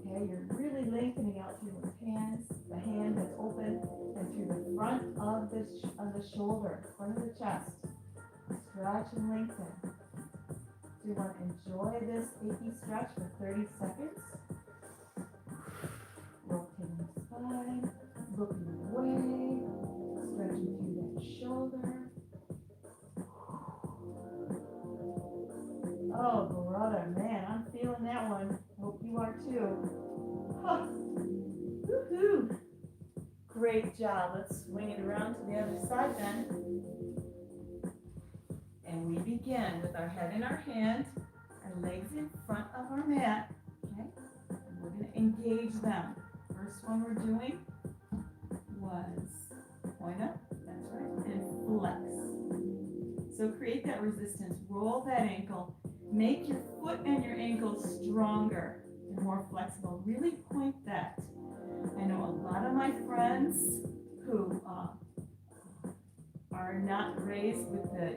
Okay, you're really lengthening out through those hands, the hand that's open, and through the front of the shoulder, front of the chest. Stretch and lengthen. So you want to enjoy this achy stretch for 30 seconds. Rotating the spine, looking away, stretching through that shoulder. Oh, brother, man, I'm feeling that one. Hope you are too. Huh. Woohoo! Great job. Let's swing it around to the other side then. And we begin with our head in our hand, our legs in front of our mat, okay? And we're going to engage them. First one we're doing was point up, that's right, and flex. So create that resistance, roll that ankle, make your foot and your ankle stronger and more flexible. Really point that. I know a lot of my friends who are not raised with the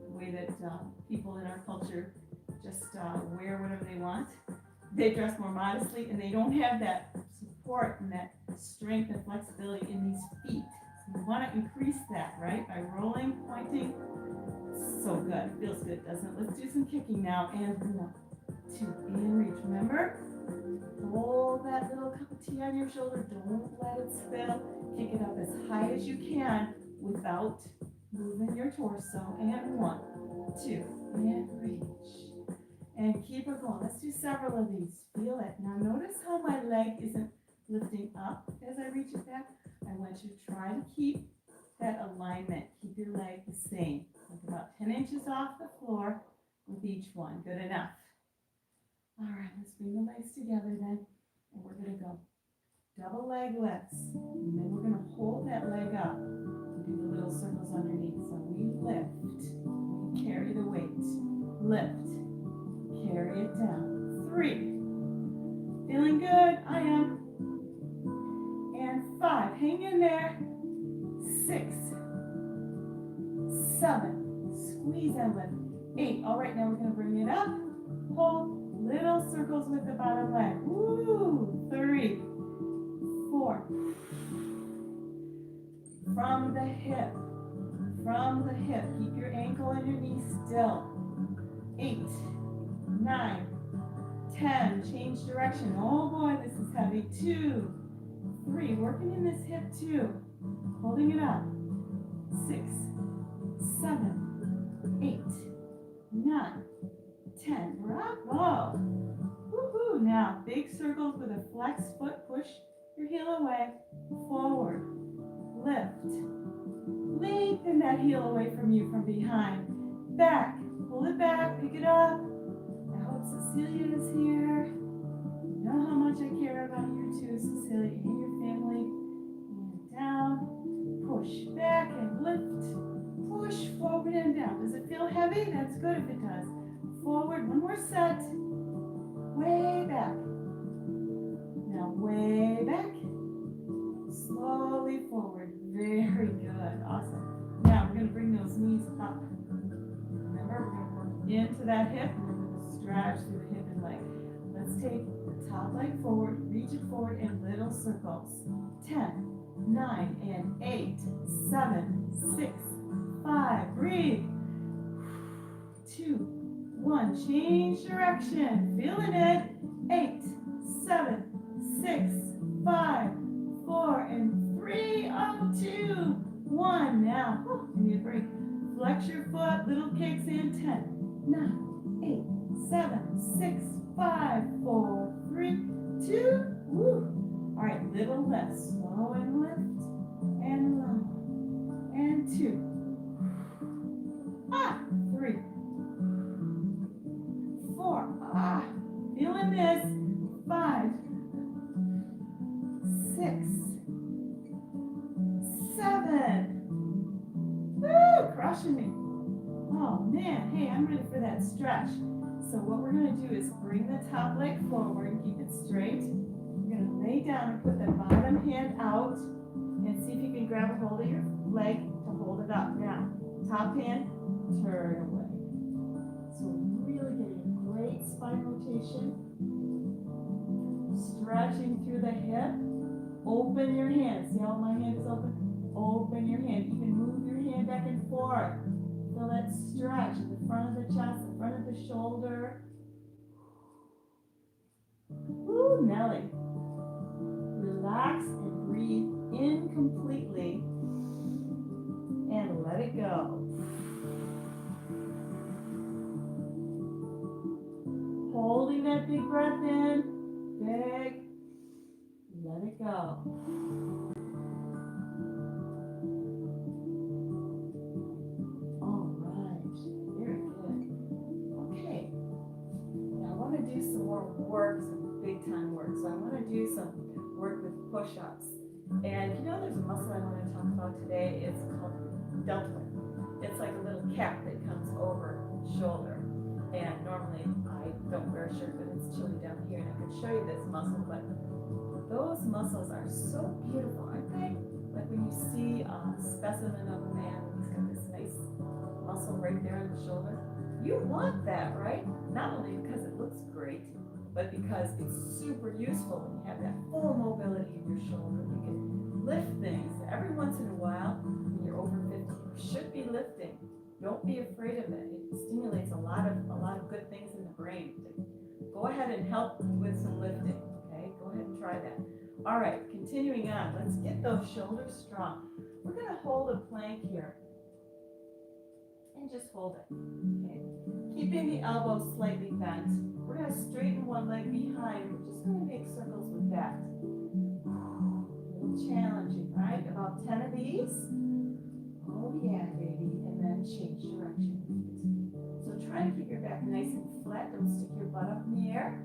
way that people in our culture just wear whatever they want. They dress more modestly, and they don't have that support and that strength and flexibility in these feet. So you want to increase that, right? By rolling, pointing. So good. Feels good, doesn't it? Let's do some kicking now. And 1, 2, and reach. Remember? Hold that little cup of tea on your shoulder. Don't let it spill. Kick it up as high as you can without moving your torso. And 1, 2, and reach. And keep it going. Let's do several of these. Feel it. Now notice how my leg isn't lifting up as I reach it back. I want you to try to keep that alignment. Keep your leg the same. Like about 10 inches off the floor with each one. Good enough. All right, let's bring the legs together then. And we're going to go double leg lifts. And then we're going to hold that leg up and do the little circles underneath. So we lift, we carry the weight. Lift, carry it down. 3. Feeling good? I am. And 5. Hang in there. 6. 7. Squeeze and lift. 8. All right, now we're going to bring it up. Hold. Little circles with the bottom leg. Woo! 3. 4. From the hip. From the hip. Keep your ankle and your knee still. 8. 9. 10. Change direction. Oh boy, this is heavy. 2. 3. Working in this hip too. Holding it up. 6. 7. 8. 9. 10. Bravo. Woohoo. Now, big circles with a flex foot. Push your heel away. Forward. Lift. Lengthen that heel away from you from behind. Back. Pull it back. Pick it up. I hope Cecilia is here. You know how much I care about you too, Cecilia, and your family. And down. Push back and lift. Push forward and down. Does it feel heavy? That's good if it does. Forward, one more set. Way back. Now way back. Slowly forward. Very good. Awesome. Now we're going to bring those knees up. into that hip, and then we're going to stretch through the hip and leg. Let's take the top leg forward, reach it forward in little circles. 10, 9, and 8, 7, 6, 5. Breathe. 2, 1. Change direction. Feeling it. 8, 7, 6, 5, 4, and 3. Up, 2, 1. Now, you need a break. Flex your foot. Little kicks in. 10, 9, 8, 7, 6, 5, 4, 3, 2. Woo. All right, little lift. Slow and lift. And low. And 2. 3, 4. Feeling this. 5, 6, 7. Woo, crushing me. Oh man, hey, I'm ready for that stretch. So what we're going to do is bring the top leg forward and keep it straight. You're going to lay down and put the bottom hand out and see if you can grab a hold of your leg to hold it up. Now, top hand, turn away. So really getting a great spine rotation. Stretching through the hip. Open your hand. See how my hand is open? Open your hand. Even move your hand back and forth. Feel that stretch in the front of the chest, the front of the shoulder. Woo, Nelly. Relax and breathe in completely. And let it go. Holding that big breath in. Big. Let it go. All right. Very good. Okay. Now I want to do some more work, some big time work. So I want to do some work with push-ups. And you know there's a muscle I want to talk about today. It's called deltoid. It's like a little cap that comes over the shoulder. And normally I don't wear a shirt, but it's chilly down here, and I could show you this muscle, but those muscles are so beautiful, aren't they? Like when you see a specimen of a man, he's got this nice muscle right there on the shoulder. You want that, right? Not only because it looks great, but because it's super useful when you have that full mobility in your shoulder. You can lift things. Every once in a while, when you're over 50, you should be lifting. Don't be afraid of it. It stimulates a lot of good things in the brain. Go ahead and help with some lifting. Okay, go ahead and try that. All right, continuing on. Let's get those shoulders strong. We're going to hold a plank here. And just hold it. Okay. Keeping the elbows slightly bent. We're going to straighten one leg behind. We're just going to make circles with that. A little challenging, right? About 10 of these. Oh yeah, baby. And then change direction. So try to keep your back nice and flat. Don't stick your butt up in the air.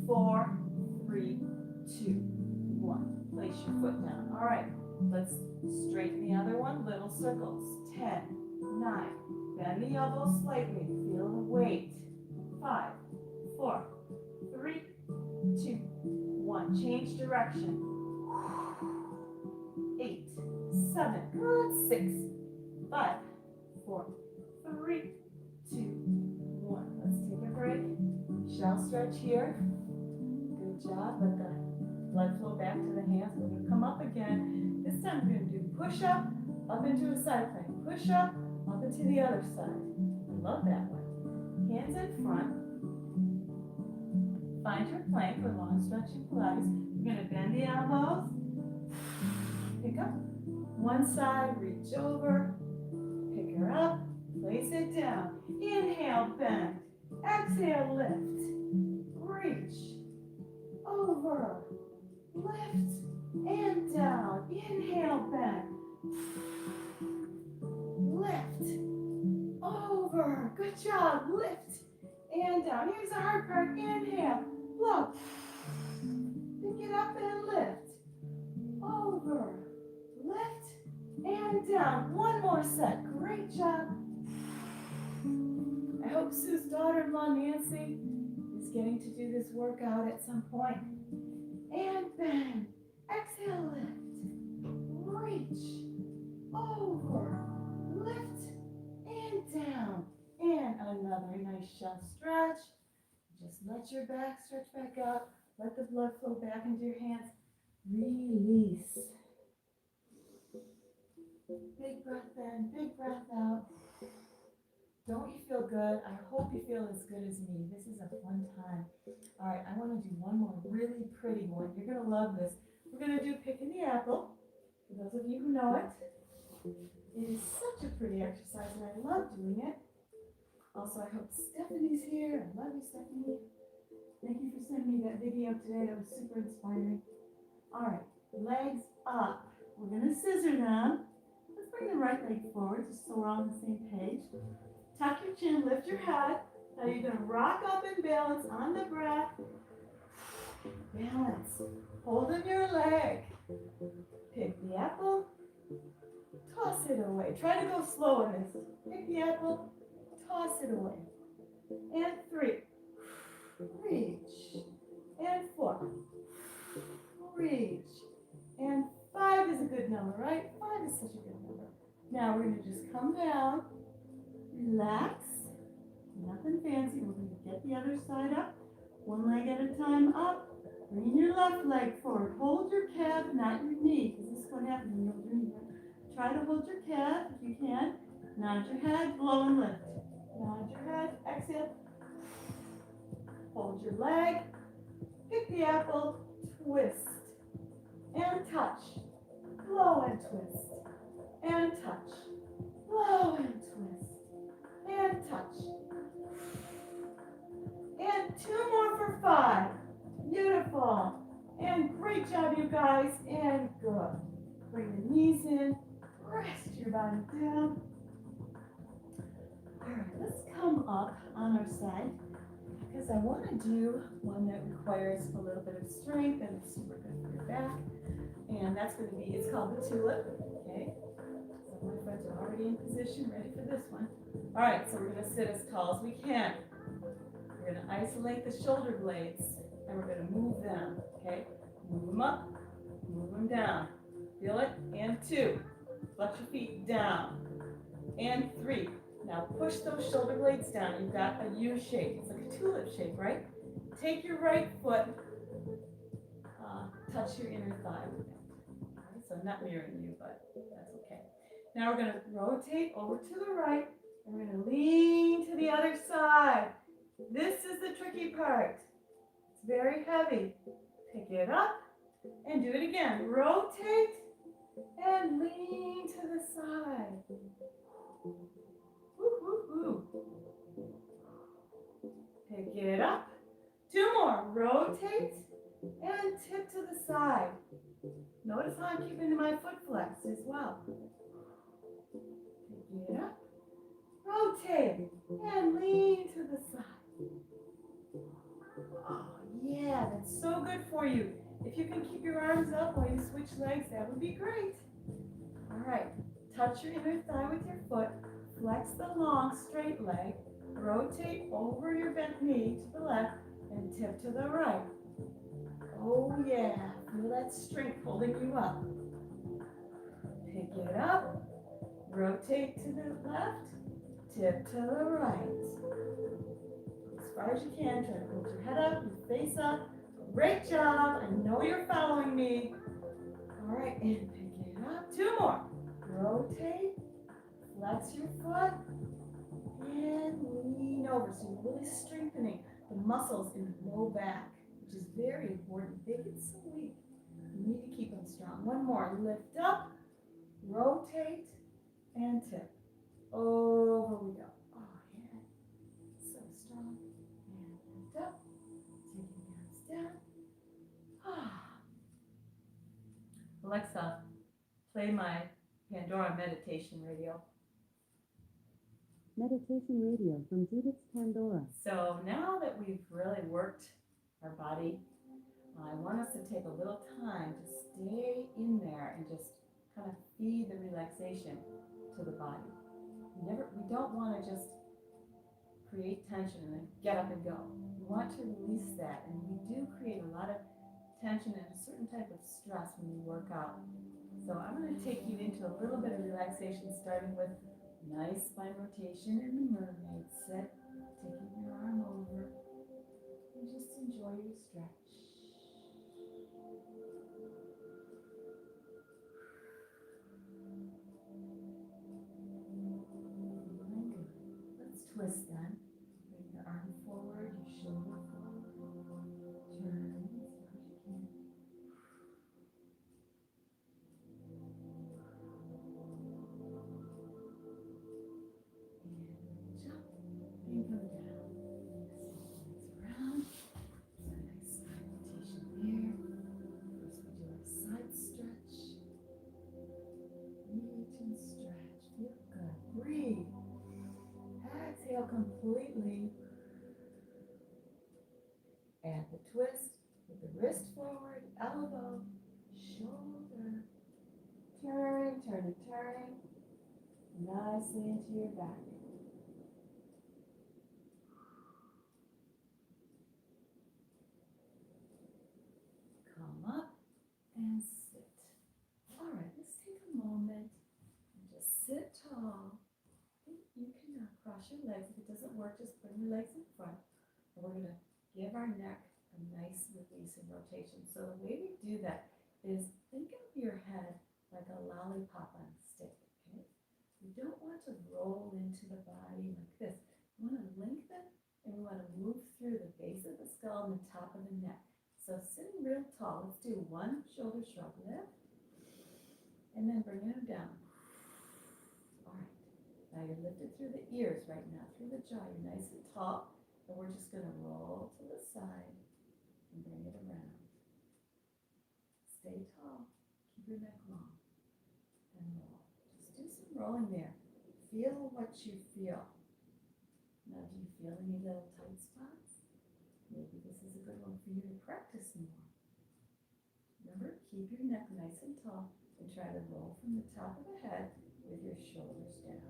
4, 3, 2, 1. Place your foot down. All right. Let's straighten the other one. Little circles. 10, 9. Bend the elbows slightly. Feel the weight. 5, 4, 3, 2, 1. Change direction. 8, 7, good. 6, 5, 4, 3, 2, 1. Let's take a break. Shell stretch here. Good job. Let the blood flow back to the hands. We're going to come up again. This time we're going to do push up into a side plank. Push up into the other side. I love that one. Hands in front. Find your plank for long stretching Pilates. We're going to bend the elbows. Pick up. One side, reach over. Pick her up. Place it down. Inhale, bend. Exhale, lift. Reach. Over. Lift. And down. Inhale, bend. Lift. Over. Good job. Lift. And down. Here's the hard part. Inhale. Blow. Pick it up and lift. Over. Lift. And down. One more set. Great job. I hope Sue's daughter-in-law, Nancy, is getting to do this workout at some point. And bend. Exhale, lift. Reach. Over. Lift. And down. Just let your back stretch back out. Let the blood flow back into your hands. Release. Big breath in, big breath out. Don't you feel good? I hope you feel as good as me. This is a fun time. All right, I want to do one more really pretty one. You're going to love this. We're going to do picking the apple. For those of you who know it, it is such a pretty exercise, and I love doing it. Also, I hope Stephanie's here. I love you, Stephanie. Thank you for sending me that video today. That was super inspiring. All right, legs up. We're going to scissor them. Let's bring the right leg forward just so we're on the same page. Tuck your chin, lift your head. Now you're going to rock up and balance on the breath. Balance. Holding your leg. Pick the apple. Toss it away. Try to go slow in this. Pick the apple. Toss it away. And 3. Reach. And 4. Reach. And 5 is a good number, right? 5 is such a good number. Now we're going to just come down. Relax. Nothing fancy. We're going to get the other side up. One leg at a time up. Bring your left leg forward. Hold your calf, not your knee, because this is what happens when you hold your knee. Try to hold your calf if you can. Nod your head, blow and lift. Nod your head, exhale. Hold your leg. Pick the apple, twist. And touch. Blow and twist. And touch. Blow and twist. And touch. And 2 more for 5. Beautiful. And great job, you guys. And good. Bring the knees in. Rest your body down. All right, let's come up on our side because I want to do one that requires a little bit of strength and it's super good for your back. And that's going to be, it's called the tulip. Okay. So my friends are already in position, ready for this one. All right, so we're going to sit as tall as we can. We're going to isolate the shoulder blades and we're going to move them. Okay. Move them up, move them down. Feel it? And 2. Flex your feet down. And 3. Now push those shoulder blades down. You've got a U shape. It's like a tulip shape, right? Take your right foot, touch your inner thigh with it. All right, so I'm not mirroring you, but that's okay. Now we're going to rotate over to the right, and we're going to lean to the other side. This is the tricky part. It's very heavy. Pick it up and do it again. Rotate and lean to the side. Woo, woo, woo. Pick it up. 2 more. Rotate and tip to the side. Notice how I'm keeping my foot flexed as well. Pick it up. Rotate and lean to the side. Oh, yeah, that's so good for you. If you can keep your arms up while you switch legs, that would be great. All right, touch your inner thigh with your foot. Flex the long, straight leg. Rotate over your bent knee to the left and tip to the right. Oh, yeah. Feel that strength holding you up. Pick it up. Rotate to the left. Tip to the right. As far as you can, try to hold your head up, your face up. Great job. I know you're following me. All right, and pick it up. 2 more. Rotate. Flex your foot. And lean over. So you're really strengthening the muscles in the low back, which is very important. They get so weak. You need to keep them strong. 1 more. Lift up. Rotate. And tip. Over we go. Oh, yeah. So strong. And lift up. Take your hands down. Alexa, play my Pandora meditation radio. Meditation radio from Judith's Pandora. So now that we've really worked our body, I want us to take a little time to stay in there and just kind of feed the relaxation to the body. We don't want to just create tension and then get up and go. We want to release that, and we do create a lot of tension and a certain type of stress when we work out. So I'm going to take you into a little bit of relaxation, starting with nice spine rotation in the mermaid sit, taking your arm over, before you stretch. Good. Let's twist then. Bring your arm forward, your shoulder forward. Turn as far as you can. And jump and come down. Around. A nice side rotation there. First we do our side stretch. Reach and stretch. Feel good. Breathe. Exhale completely. And the twist with the wrist forward, elbow, shoulder. Turn, turn, turn. Nicely into your back. Come up and sit. All right, let's take a moment and just sit tall. You can cross your legs. If it doesn't work, just bring your legs in front. And we're going to give our neck a nice release and rotation. So the way we do that is think of your head like a lollipop on a stick, okay? We don't want to roll into the body like this. We want to lengthen and we want to move through the base of the skull and the top of the neck. So sitting real tall, let's do one shoulder shrug, lift, and then bring them down. All right, now you're lifted through the ears right now, through the jaw. You're nice and tall, and we're just going to roll to the side and bring it around. Stay tall, keep your neck long, and roll. Just do some rolling there. Feel what you feel. Now, do you feel any little tight spots? Maybe this is a good one for you to practice more. Remember, keep your neck nice and tall and try to roll from the top of the head with your shoulders down.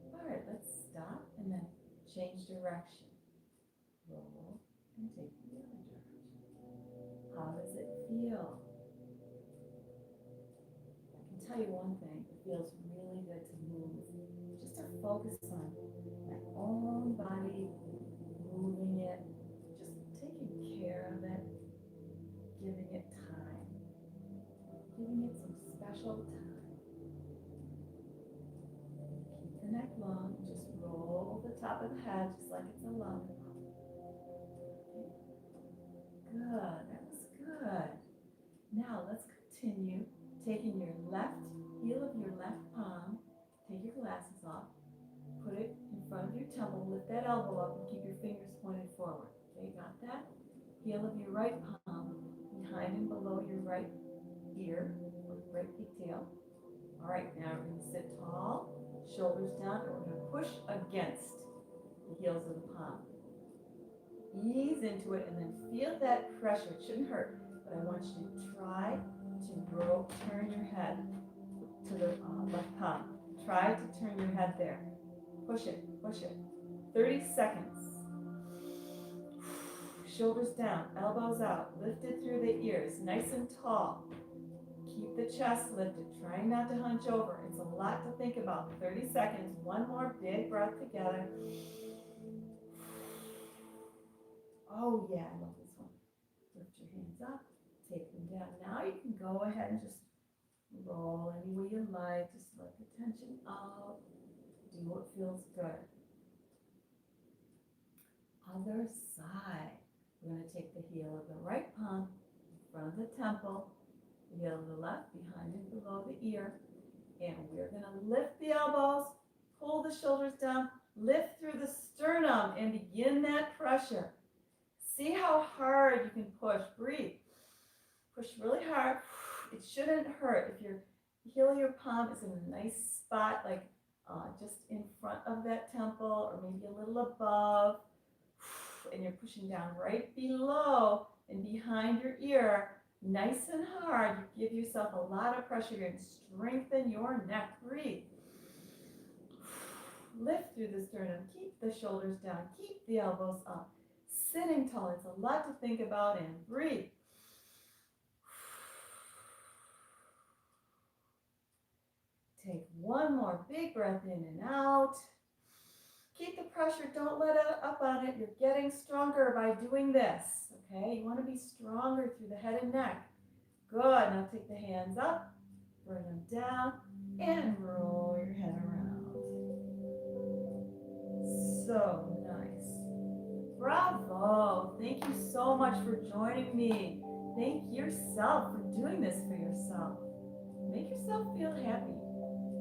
All right, let's stop and then change direction. Roll and take the other direction. How does it feel? I can tell you one thing, it feels really good to move. Just to focus on my own body, moving it, just taking care of it, giving it time, giving it some special time. Keep the neck long, just roll the top of the head just like it's a lollipop. Okay. Good, that was good. Now let's continue taking your left heel of your left palm, take your glasses off, put it in front of your temple, lift that elbow up and keep your fingers pointed forward. Okay, got that? Heel of your right palm behind and below your right ear or right pigtail. All right, now we're going to sit tall, shoulders down, and we're going to push against the heels of the palm. Ease into it and then feel that pressure. It shouldn't hurt, but I want you to try to turn your head to the left palm. Try to turn your head there. Push it, push it. 30 seconds. Shoulders down, elbows out, lifted through the ears, nice and tall. Keep the chest lifted, trying not to hunch over. It's a lot to think about. 30 seconds, one more big breath together. Oh yeah, I love this one. Lift your hands up, take them down. Now you can go ahead and just roll any way you like. Just let the tension out. Do what feels good. Other side. We're going to take the heel of the right palm in front of the temple, the heel of the left behind and below the ear, and we're going to lift the elbows, pull the shoulders down, lift through the sternum, and begin that pressure. See how hard you can push. Breathe. Push really hard. It shouldn't hurt. If your heel of your palm is in a nice spot, like just in front of that temple or maybe a little above, and you're pushing down right below and behind your ear, nice and hard, you give yourself a lot of pressure here and strengthen your neck. Breathe. Lift through the sternum. Keep the shoulders down. Keep the elbows up. Sitting tall. It's a lot to think about, and breathe. Take one more big breath in and out. keep the pressure. Don't let it up on it. You're getting stronger by doing this. Okay, you want to be stronger through the head and neck. Good. Now take the hands up, bring them down, and roll your head around. So nice. Bravo. Thank you so much for joining me. Thank yourself for doing this for yourself. Make yourself feel happy.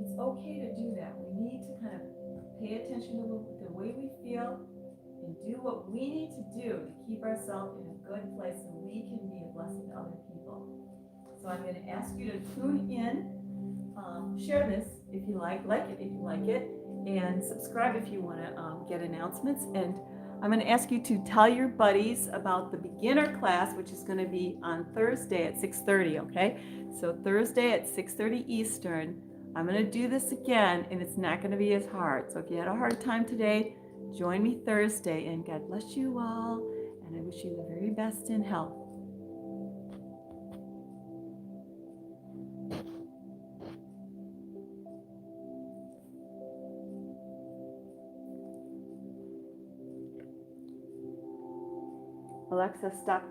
It's okay to do that. We need to kind of pay attention to the way we feel and do what we need to do to keep ourselves in a good place so we can be a blessing to other people. So I'm going to ask you to tune in, share this if you like it if you like it, and subscribe if you want to get announcements. And I'm going to ask you to tell your buddies about the beginner class, which is going to be on Thursday at 6:30, okay? So Thursday at 6:30 Eastern, I'm going to do this again, and it's not going to be as hard. So if you had a hard time today, join me Thursday, and God bless you all, and I wish you the very best in health. Alexa, stop